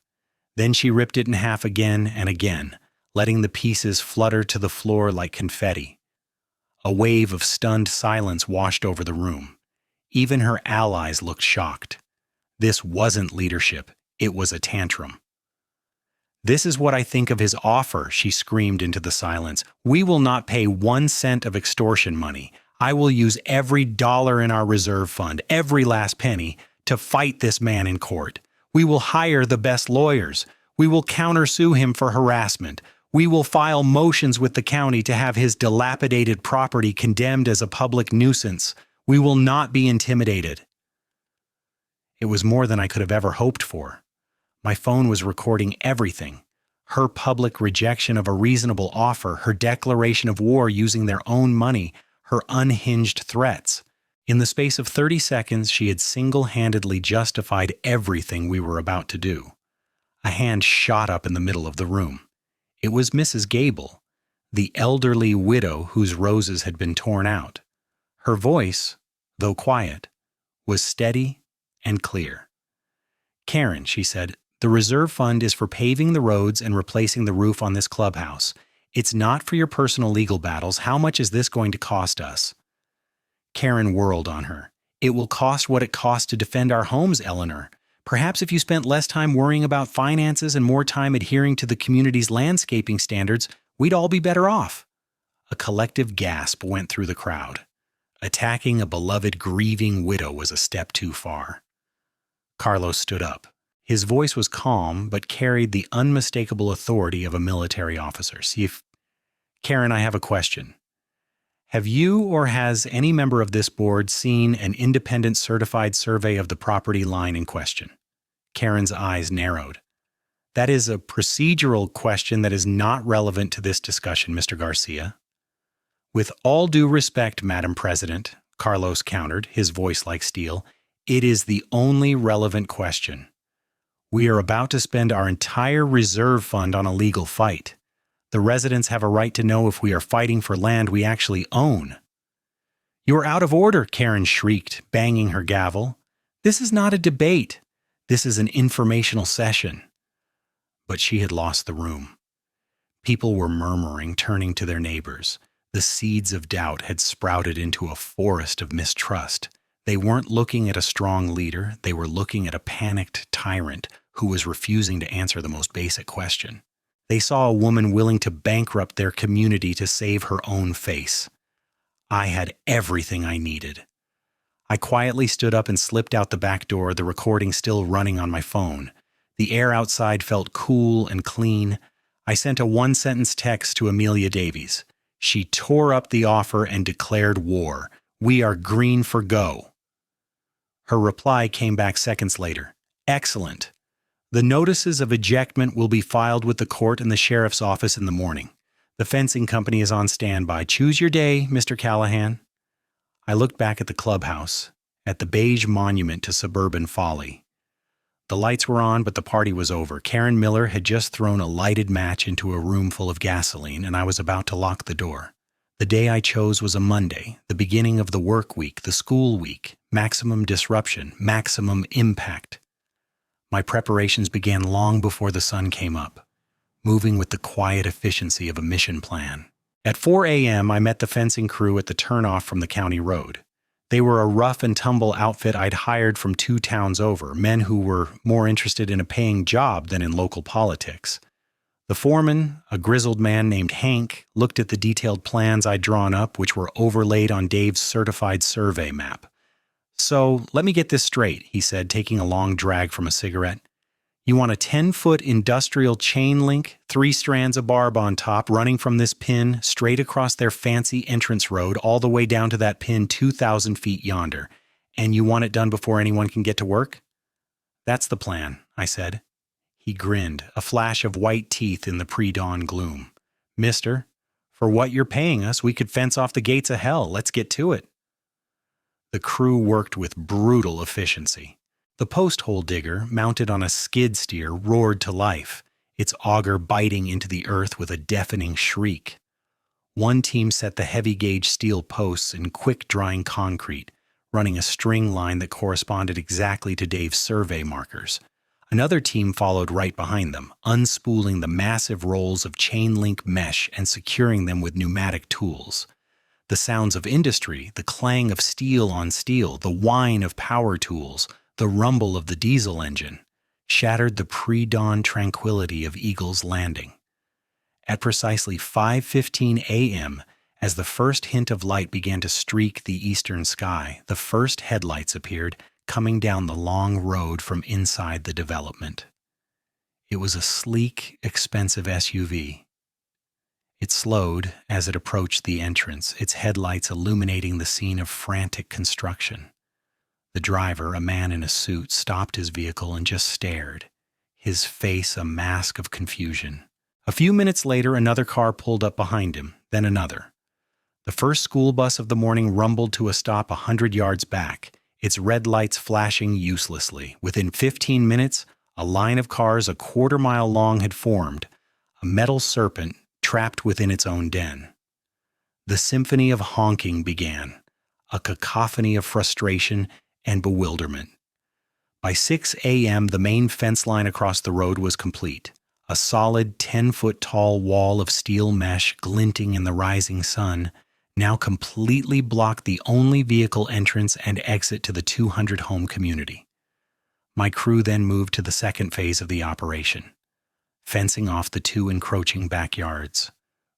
Then she ripped it in half again and again, letting the pieces flutter to the floor like confetti. A wave of stunned silence washed over the room. Even her allies looked shocked. This wasn't leadership, it was a tantrum. "This is what I think of his offer," she screamed into the silence. "We will not pay 1 cent of extortion money. I will use every dollar in our reserve fund, every last penny, to fight this man in court. We will hire the best lawyers. We will countersue him for harassment. We will file motions with the county to have his dilapidated property condemned as a public nuisance. We will not be intimidated." It was more than I could have ever hoped for. My phone was recording everything. Her public rejection of a reasonable offer, her declaration of war using their own money, her unhinged threats. In the space of 30 seconds, she had single-handedly justified everything we were about to do. A hand shot up in the middle of the room. It was Mrs. Gable, the elderly widow whose roses had been torn out. Her voice, though quiet, was steady and clear. "Karen," she said, "the reserve fund is for paving the roads and replacing the roof on this clubhouse. It's not for your personal legal battles. How much is this going to cost us?" Karen whirled on her. "It will cost what it costs to defend our homes, Eleanor. Perhaps if you spent less time worrying about finances and more time adhering to the community's landscaping standards, we'd all be better off." A collective gasp went through the crowd. Attacking a beloved grieving widow was a step too far. Carlos stood up. His voice was calm, but carried the unmistakable authority of a military officer. "Karen, I have a question. Have you or has any member of this board seen an independent certified survey of the property line in question?" Karen's eyes narrowed. "That is a procedural question that is not relevant to this discussion, Mr. Garcia." "With all due respect, Madam President," Carlos countered, his voice like steel, "it is the only relevant question. We are about to spend our entire reserve fund on a legal fight. The residents have a right to know if we are fighting for land we actually own." "You're out of order," Karen shrieked, banging her gavel. "This is not a debate. This is an informational session." But she had lost the room. People were murmuring, turning to their neighbors. The seeds of doubt had sprouted into a forest of mistrust. They weren't looking at a strong leader. They were looking at a panicked tyrant who was refusing to answer the most basic question. They saw a woman willing to bankrupt their community to save her own face. I had everything I needed. I quietly stood up and slipped out the back door, the recording still running on my phone. The air outside felt cool and clean. I sent a 1-sentence text to Amelia Davies. She tore up the offer and declared war. "We are green for go." Her reply came back seconds later. "Excellent. The notices of ejectment will be filed with the court and the sheriff's office in the morning. The fencing company is on standby. Choose your day, Mr. Callahan." I looked back at the clubhouse, at the beige monument to suburban folly. The lights were on, but the party was over. Karen Miller had just thrown a lighted match into a room full of gasoline, and I was about to lock the door. The day I chose was a Monday, the beginning of the work week, the school week, maximum disruption, maximum impact. My preparations began long before the sun came up, moving with the quiet efficiency of a mission plan. At 4 a.m., I met the fencing crew at the turnoff from the county road. They were a rough-and-tumble outfit I'd hired from 2 towns over, men who were more interested in a paying job than in local politics. The foreman, a grizzled man named Hank, looked at the detailed plans I'd drawn up, which were overlaid on Dave's certified survey map. "So, let me get this straight," he said, taking a long drag from a cigarette. "You want a 10-foot industrial chain link, 3 strands of barb on top, running from this pin straight across their fancy entrance road all the way down to that pin 2,000 feet yonder, and you want it done before anyone can get to work?" "That's the plan," I said. He grinned, a flash of white teeth in the pre-dawn gloom. "Mister, for what you're paying us, we could fence off the gates of hell. Let's get to it." The crew worked with brutal efficiency. The post hole digger, mounted on a skid steer, roared to life, its auger biting into the earth with a deafening shriek. One team set the heavy-gauge steel posts in quick-drying concrete, running a string line that corresponded exactly to Dave's survey markers. Another team followed right behind them, unspooling the massive rolls of chain-link mesh and securing them with pneumatic tools. The sounds of industry, the clang of steel on steel, the whine of power tools, the rumble of the diesel engine, shattered the pre-dawn tranquility of Eagle's Landing. At precisely 5:15 a.m., as the first hint of light began to streak the eastern sky, the first headlights appeared, coming down the long road from inside the development. It was a sleek, expensive SUV. It slowed as it approached the entrance, its headlights illuminating the scene of frantic construction. The driver, a man in a suit, stopped his vehicle and just stared, his face a mask of confusion. A few minutes later, another car pulled up behind him, then another. The first school bus of the morning rumbled to a stop 100 yards back, its red lights flashing uselessly. Within 15 minutes, a line of cars a quarter-mile long had formed, a metal serpent trapped within its own den. The symphony of honking began, a cacophony of frustration and bewilderment. By 6 a.m., the main fence line across the road was complete. A solid 10-foot-tall wall of steel mesh glinting in the rising sun now completely blocked the only vehicle entrance and exit to the 200-home community. My crew then moved to the second phase of the operation, fencing off the two encroaching backyards.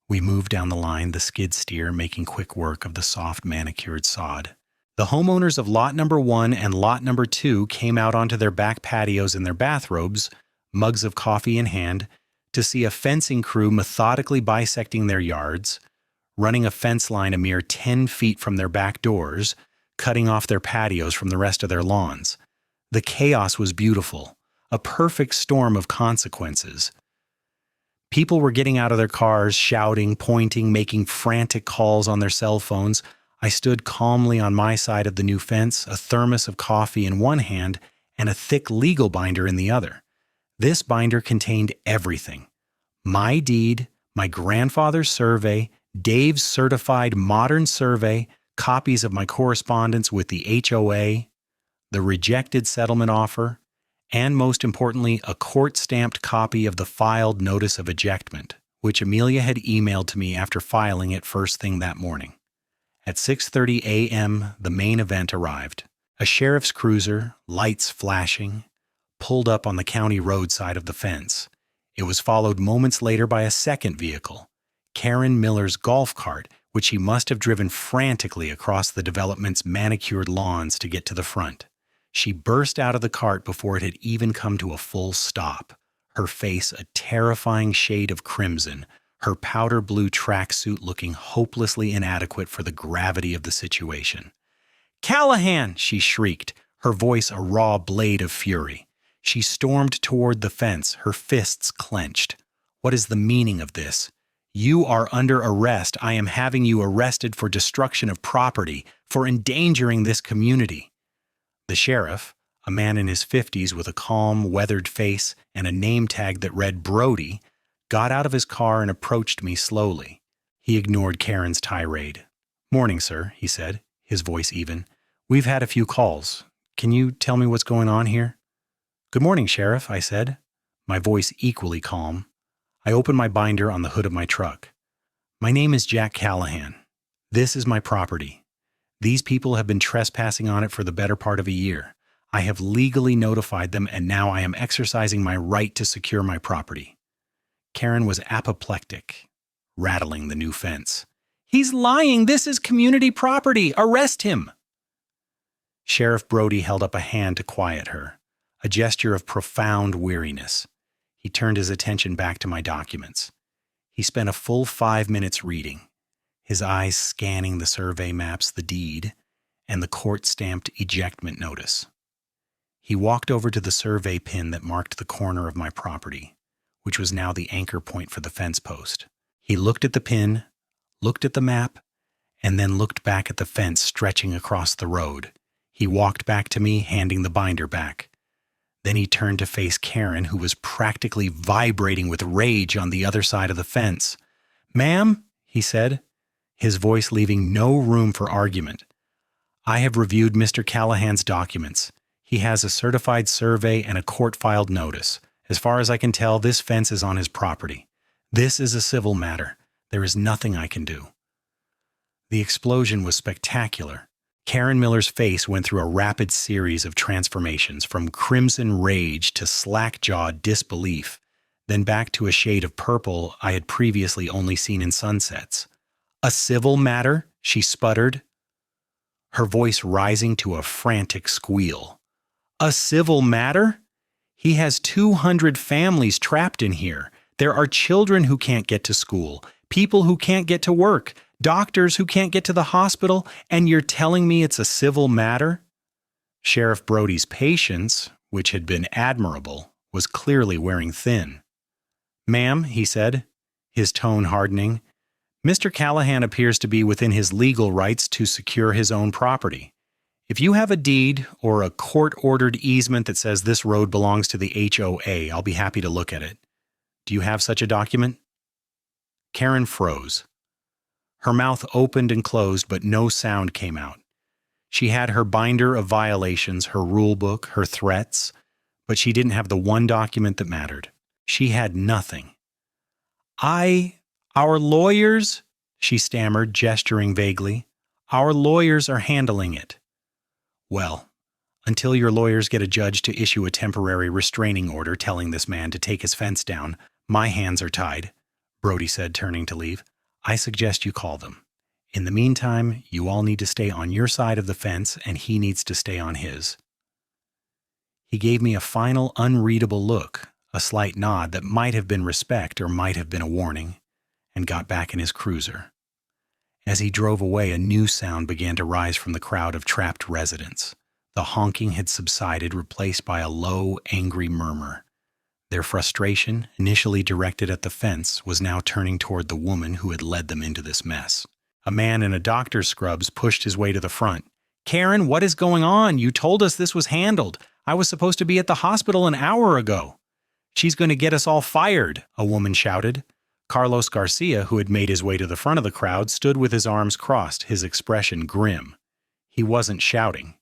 We moved down the line, the skid steer making quick work of the soft manicured sod. The homeowners of lot number 1 and lot number 2 came out onto their back patios in their bathrobes, mugs of coffee in hand, to see a fencing crew methodically bisecting their yards, running a fence line a mere 10 feet from their back doors, cutting off their patios from the rest of their lawns. The chaos was beautiful, a perfect storm of consequences. People were getting out of their cars, shouting, pointing, making frantic calls on their cell phones. I stood calmly on my side of the new fence, a thermos of coffee in one hand and a thick legal binder in the other. This binder contained everything: my deed, my grandfather's survey, Dave's certified modern survey, copies of my correspondence with the HOA, the rejected settlement offer, and most importantly, a court-stamped copy of the filed notice of ejectment, which Amelia had emailed to me after filing it first thing that morning. At 6:30 a.m., the main event arrived. A sheriff's cruiser, lights flashing, pulled up on the county road side of the fence. It was followed moments later by a second vehicle, Karen Miller's golf cart, which he must have driven frantically across the development's manicured lawns to get to the front. She burst out of the cart before it had even come to a full stop, her face a terrifying shade of crimson, her powder blue tracksuit looking hopelessly inadequate for the gravity of the situation. "Callahan!" she shrieked, her voice a raw blade of fury. She stormed toward the fence, her fists clenched. "What is the meaning of this? You are under arrest. I am having you arrested for destruction of property, for endangering this community." The sheriff, a man in his 50s with a calm, weathered face and a name tag that read Brody, got out of his car and approached me slowly. He ignored Karen's tirade. "Morning, sir," he said, his voice even. "We've had a few calls. Can you tell me what's going on here?" "Good morning, Sheriff," I said, my voice equally calm. I opened my binder on the hood of my truck. "My name is Jack Callahan. This is my property. These people have been trespassing on it for the better part of a year. I have legally notified them, and now I am exercising my right to secure my property." Karen was apoplectic, rattling the new fence. "He's lying! This is community property! Arrest him!" Sheriff Brody held up a hand to quiet her, a gesture of profound weariness. He turned his attention back to my documents. He spent a full 5 minutes reading, his eyes scanning the survey maps, the deed, and the court-stamped ejectment notice. He walked over to the survey pin that marked the corner of my property, which was now the anchor point for the fence post. He looked at the pin, looked at the map, and then looked back at the fence stretching across the road. He walked back to me, handing the binder back. Then he turned to face Karen, who was practically vibrating with rage on the other side of the fence. "Ma'am," he said, his voice leaving no room for argument, "I have reviewed Mr. Callahan's documents. He has a certified survey and a court-filed notice. As far as I can tell, this fence is on his property. This is a civil matter. There is nothing I can do." The explosion was spectacular. Karen Miller's face went through a rapid series of transformations, from crimson rage to slack-jawed disbelief, then back to a shade of purple I had previously only seen in sunsets. "A civil matter?" she sputtered, her voice rising to a frantic squeal. "A civil matter? He has 200 families trapped in here. There are children who can't get to school, people who can't get to work, doctors who can't get to the hospital, and you're telling me it's a civil matter?" Sheriff Brody's patience, which had been admirable, was clearly wearing thin. "Ma'am," he said, his tone hardening, "Mr. Callahan appears to be within his legal rights to secure his own property. If you have a deed or a court-ordered easement that says this road belongs to the HOA, I'll be happy to look at it. Do you have such a document?" Karen froze. Her mouth opened and closed, but no sound came out. She had her binder of violations, her rule book, her threats, but she didn't have the one document that mattered. She had nothing. Our lawyers," she stammered, gesturing vaguely. "Our lawyers are handling it." "Well, until your lawyers get a judge to issue a temporary restraining order telling this man to take his fence down, my hands are tied," Brody said, turning to leave. "I suggest you call them. In the meantime, you all need to stay on your side of the fence, and he needs to stay on his." He gave me a final unreadable look, a slight nod that might have been respect or might have been a warning, and got back in his cruiser. As he drove away, a new sound began to rise from the crowd of trapped residents. The honking had subsided, replaced by a low, angry murmur. Their frustration, initially directed at the fence, was now turning toward the woman who had led them into this mess. A man in a doctor's scrubs pushed his way to the front. "Karen, what is going on? You told us this was handled. I was supposed to be at the hospital an hour ago." "She's going to get us all fired," a woman shouted. Carlos Garcia, who had made his way to the front of the crowd, stood with his arms crossed, his expression grim. He wasn't shouting.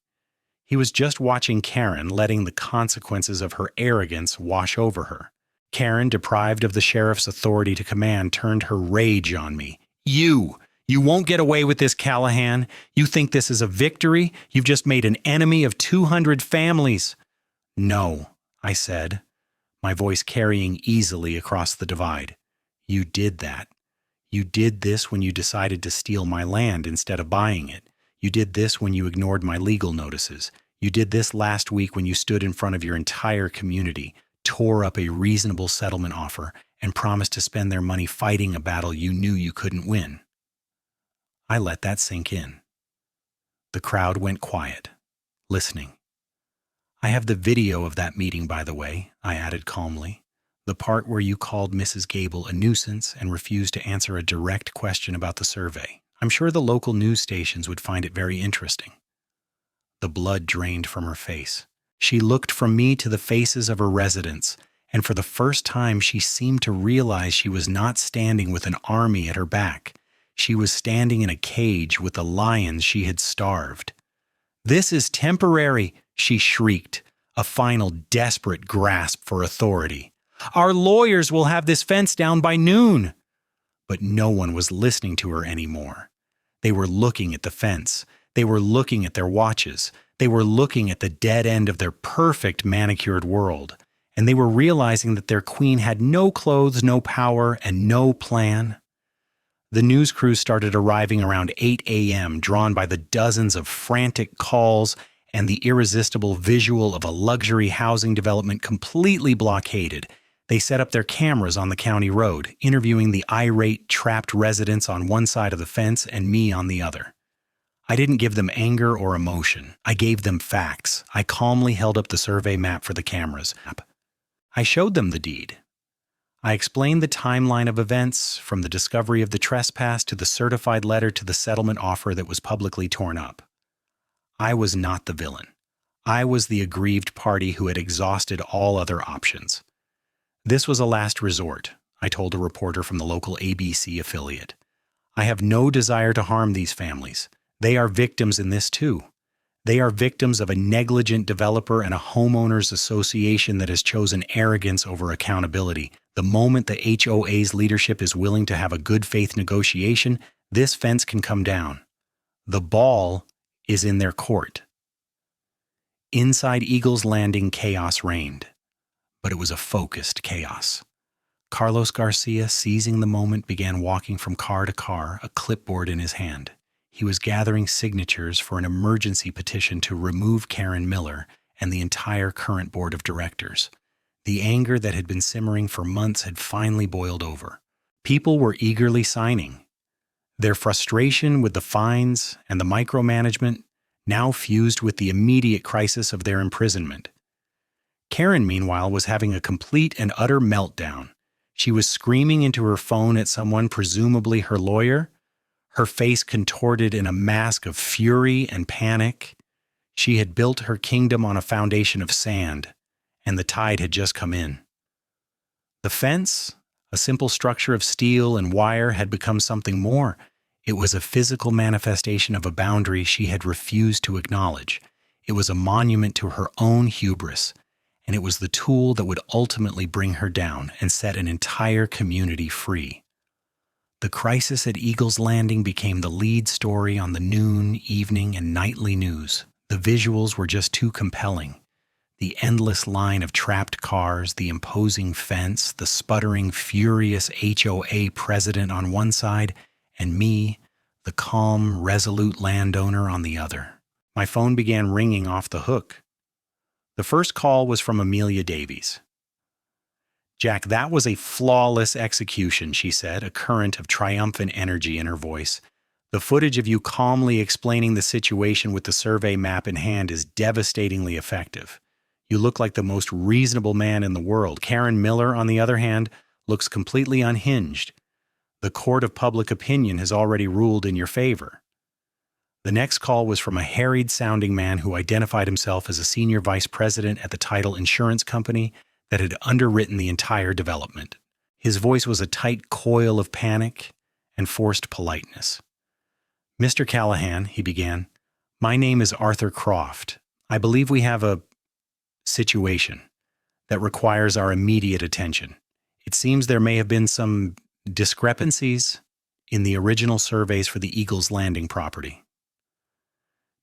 He was just watching Karen, letting the consequences of her arrogance wash over her. Karen, deprived of the sheriff's authority to command, turned her rage on me. You won't get away with this, Callahan. You think this is a victory? You've just made an enemy of 200 families." "No," I said, my voice carrying easily across the divide. "You did that. You did this when you decided to steal my land instead of buying it. You did this when you ignored my legal notices. You did this last week when you stood in front of your entire community, tore up a reasonable settlement offer, and promised to spend their money fighting a battle you knew you couldn't win." I let that sink in. The crowd went quiet, listening. "I have the video of that meeting, by the way," I added calmly. "The part where you called Mrs. Gable a nuisance and refused to answer a direct question about the survey. I'm sure the local news stations would find it very interesting." The blood drained from her face. She looked from me to the faces of her residents, and for the first time she seemed to realize she was not standing with an army at her back. She was standing in a cage with the lions she had starved. "This is temporary," she shrieked, a final desperate grasp for authority. "Our lawyers will have this fence down by noon." But no one was listening to her anymore. They were looking at the fence. They were looking at their watches. They were looking at the dead end of their perfect manicured world. And they were realizing that their queen had no clothes, no power, and no plan. The news crews started arriving around 8 a.m., drawn by the dozens of frantic calls and the irresistible visual of a luxury housing development completely blockaded. They set up their cameras on the county road, interviewing the irate, trapped residents on one side of the fence and me on the other. I didn't give them anger or emotion. I gave them facts. I calmly held up the survey map for the cameras. I showed them the deed. I explained the timeline of events, from the discovery of the trespass to the certified letter to the settlement offer that was publicly torn up. I was not the villain. I was the aggrieved party who had exhausted all other options. This was a last resort, I told a reporter from the local ABC affiliate. I have no desire to harm these families. They are victims in this too. They are victims of a negligent developer and a homeowners association that has chosen arrogance over accountability. The moment the HOA's leadership is willing to have a good faith negotiation, this fence can come down. The ball is in their court. Inside Eagle's Landing, chaos reigned, but it was a focused chaos. Carlos Garcia, seizing the moment, began walking from car to car, a clipboard in his hand. He was gathering signatures for an emergency petition to remove Karen Miller and the entire current board of directors. The anger that had been simmering for months had finally boiled over. People were eagerly signing. Their frustration with the fines and the micromanagement now fused with the immediate crisis of their imprisonment. Karen, meanwhile, was having a complete and utter meltdown. She was screaming into her phone at someone, presumably her lawyer, her face contorted in a mask of fury and panic. She had built her kingdom on a foundation of sand, and the tide had just come in. The fence, a simple structure of steel and wire, had become something more. It was a physical manifestation of a boundary she had refused to acknowledge. It was a monument to her own hubris, and it was the tool that would ultimately bring her down and set an entire community free. The crisis at Eagle's Landing became the lead story on the noon, evening, and nightly news. The visuals were just too compelling. The endless line of trapped cars, the imposing fence, the sputtering, furious HOA president on one side, and me, the calm, resolute landowner, on the other. My phone began ringing off the hook. The first call was from Amelia Davies. "Jack, that was a flawless execution," she said, a current of triumphant energy in her voice. "The footage of you calmly explaining the situation with the survey map in hand is devastatingly effective. You look like the most reasonable man in the world. Karen Miller, on the other hand, looks completely unhinged. The court of public opinion has already ruled in your favor." The next call was from a harried-sounding man who identified himself as a senior vice president at the title insurance company that had underwritten the entire development. His voice was a tight coil of panic and forced politeness. "Mr. Callahan," he began, "my name is Arthur Croft. I believe we have a situation that requires our immediate attention. It seems there may have been some discrepancies in the original surveys for the Eagle's Landing property."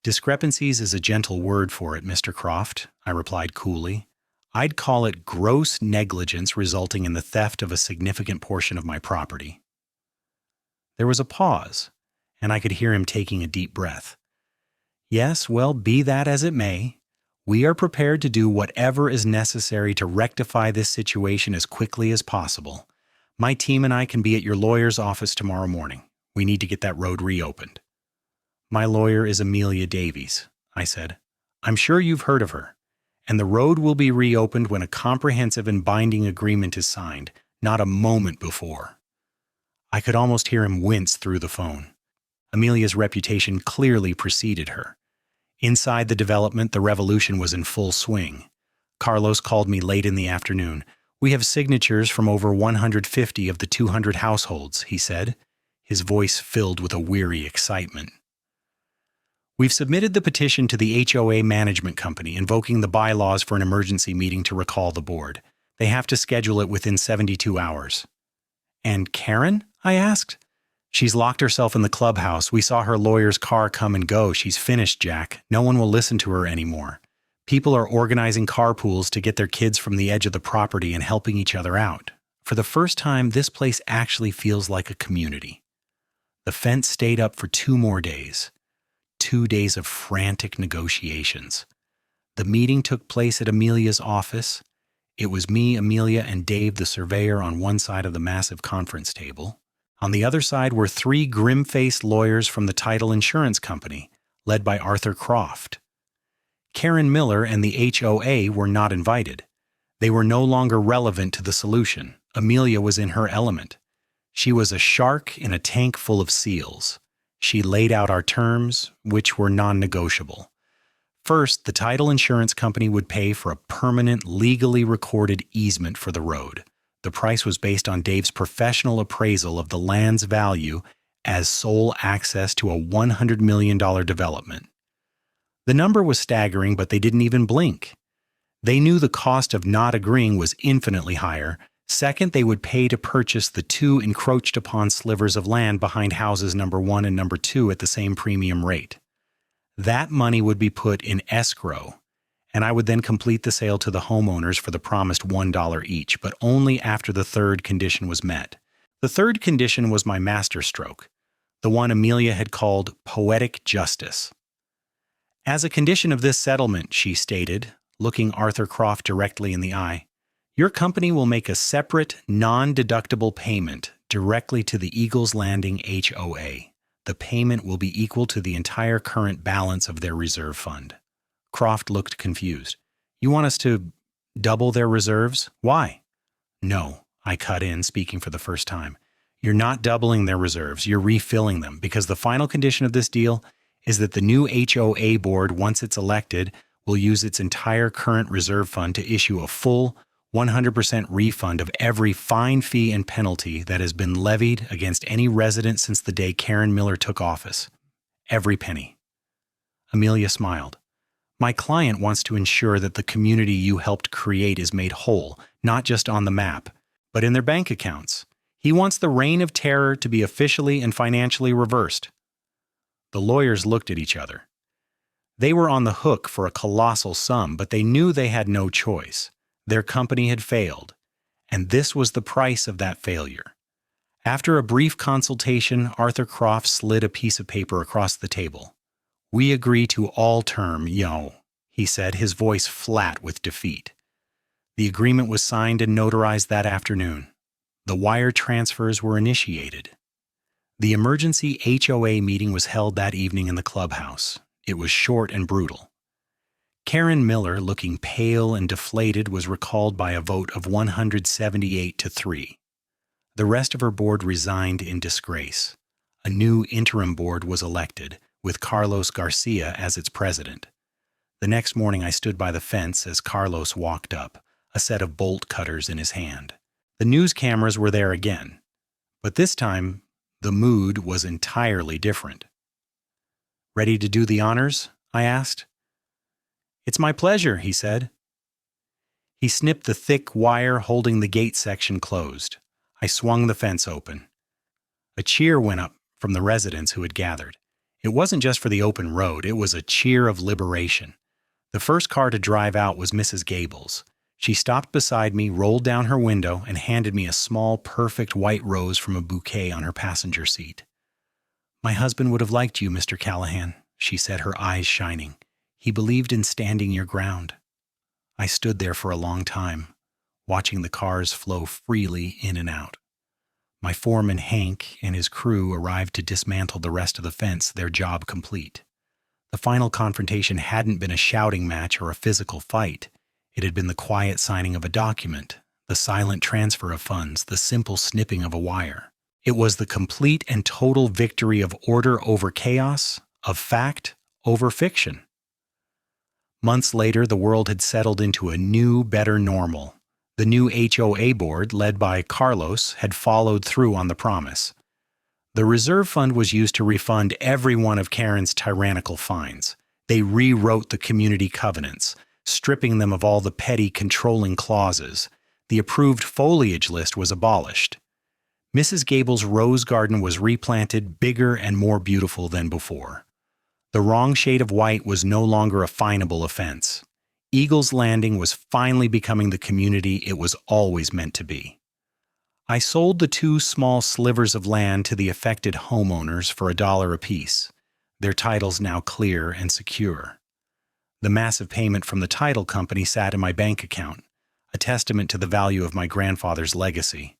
"Discrepancies is a gentle word for it, Mr. Croft," I replied coolly. "I'd call it gross negligence resulting in the theft of a significant portion of my property." There was a pause, and I could hear him taking a deep breath. "Yes, well, be that as it may, we are prepared to do whatever is necessary to rectify this situation as quickly as possible. My team and I can be at your lawyer's office tomorrow morning. We need to get that road reopened." "My lawyer is Amelia Davies," I said. "I'm sure you've heard of her. And the road will be reopened when a comprehensive and binding agreement is signed, not a moment before." I could almost hear him wince through the phone. Amelia's reputation clearly preceded her. Inside the development, the revolution was in full swing. Carlos called me late in the afternoon. "We have signatures from over 150 of the 200 households," he said, his voice filled with a weary excitement. "We've submitted the petition to the HOA management company, invoking the bylaws for an emergency meeting to recall the board. They have to schedule it within 72 hours. "And Karen?" I asked. "She's locked herself in the clubhouse. We saw her lawyer's car come and go. She's finished, Jack. No one will listen to her anymore. People are organizing carpools to get their kids from the edge of the property and helping each other out. For the first time, this place actually feels like a community." The fence stayed up for 2 more days. 2 days of frantic negotiations. The meeting took place at Amelia's office. It was me, Amelia, and Dave, the surveyor, on one side of the massive conference table. On the other side were 3 grim-faced lawyers from the title insurance company, led by Arthur Croft. Karen Miller and the HOA were not invited. They were no longer relevant to the solution. Amelia was in her element. She was a shark in a tank full of seals. She laid out our terms, which were non-negotiable. First, the title insurance company would pay for a permanent, legally recorded easement for the road. The price was based on Dave's professional appraisal of the land's value as sole access to a $100 million development. The number was staggering, but they didn't even blink. They knew the cost of not agreeing was infinitely higher. Second, they would pay to purchase the two encroached upon slivers of land behind houses number 1 and number 2 at the same premium rate. That money would be put in escrow, and I would then complete the sale to the homeowners for the promised $1 each, but only after the third condition was met. The third condition was my masterstroke, the one Amelia had called poetic justice. As a condition of this settlement, she stated, looking Arthur Croft directly in the eye, your company will make a separate, non-deductible payment directly to the Eagles Landing HOA. The payment will be equal to the entire current balance of their reserve fund. Croft looked confused. You want us to double their reserves? Why? No, I cut in, speaking for the first time. You're not doubling their reserves, you're refilling them, because the final condition of this deal is that the new HOA board, once it's elected, will use its entire current reserve fund to issue a full 100% refund of every fine, fee, and penalty that has been levied against any resident since the day Karen Miller took office. Every penny. Amelia smiled. My client wants to ensure that the community you helped create is made whole, not just on the map, but in their bank accounts. He wants the reign of terror to be officially and financially reversed. The lawyers looked at each other. They were on the hook for a colossal sum, but they knew they had no choice. Their company had failed, and this was the price of that failure. After a brief consultation, Arthur Croft slid a piece of paper across the table. We agree to all term, he said, his voice flat with defeat. The agreement was signed and notarized that afternoon. The wire transfers were initiated. The emergency HOA meeting was held that evening in the clubhouse. It was short and brutal. Karen Miller, looking pale and deflated, was recalled by a vote of 178 to 3. The rest of her board resigned in disgrace. A new interim board was elected, with Carlos Garcia as its president. The next morning I stood by the fence as Carlos walked up, a set of bolt cutters in his hand. The news cameras were there again, but this time the mood was entirely different. Ready to do the honors? I asked. It's my pleasure, he said. He snipped the thick wire holding the gate section closed. I swung the fence open. A cheer went up from the residents who had gathered. It wasn't just for the open road, it was a cheer of liberation. The first car to drive out was Mrs. Gables. She stopped beside me, rolled down her window, and handed me a small, perfect white rose from a bouquet on her passenger seat. My husband would have liked you, Mr. Callahan, she said, her eyes shining. He believed in standing your ground. I stood there for a long time, watching the cars flow freely in and out. My foreman, Hank, and his crew arrived to dismantle the rest of the fence, their job complete. The final confrontation hadn't been a shouting match or a physical fight. It had been the quiet signing of a document, the silent transfer of funds, the simple snipping of a wire. It was the complete and total victory of order over chaos, of fact over fiction. Months later, the world had settled into a new, better normal. The new HOA board, led by Carlos, had followed through on the promise. The reserve fund was used to refund every one of Karen's tyrannical fines. They rewrote the community covenants, stripping them of all the petty controlling clauses. The approved foliage list was abolished. Mrs. Gable's rose garden was replanted, bigger and more beautiful than before. The wrong shade of white was no longer a finable offense. Eagles Landing was finally becoming the community it was always meant to be. I sold the 2 small slivers of land to the affected homeowners for $1 apiece, their titles now clear and secure. The massive payment from the title company sat in my bank account, a testament to the value of my grandfather's legacy.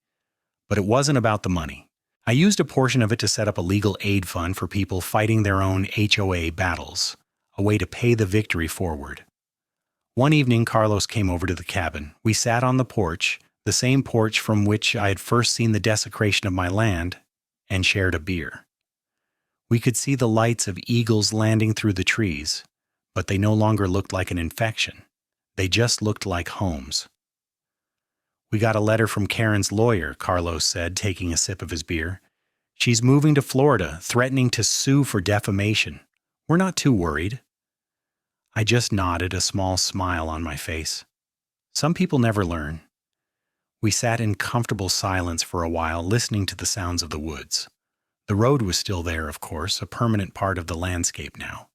But it wasn't about the money. I used a portion of it to set up a legal aid fund for people fighting their own HOA battles, a way to pay the victory forward. One evening, Carlos came over to the cabin. We sat on the porch, the same porch from which I had first seen the desecration of my land, and shared a beer. We could see the lights of eagles landing through the trees, but they no longer looked like an infection. They just looked like homes. We got a letter from Karen's lawyer, Carlos said, taking a sip of his beer. She's moving to Florida, threatening to sue for defamation. We're not too worried. I just nodded, a small smile on my face. Some people never learn. We sat in comfortable silence for a while, listening to the sounds of the woods. The road was still there, of course, a permanent part of the landscape now,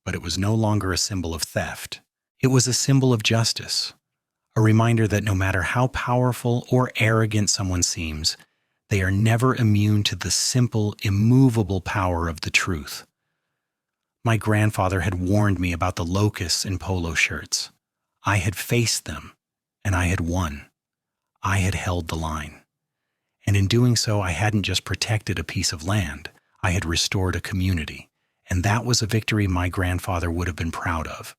but it was no longer a symbol of theft. It was a symbol of justice, a reminder that no matter how powerful or arrogant someone seems, they are never immune to the simple, immovable power of the truth. My grandfather had warned me about the locusts in polo shirts. I had faced them, and I had won. I had held the line. And in doing so, I hadn't just protected a piece of land, I had restored a community. And that was a victory my grandfather would have been proud of.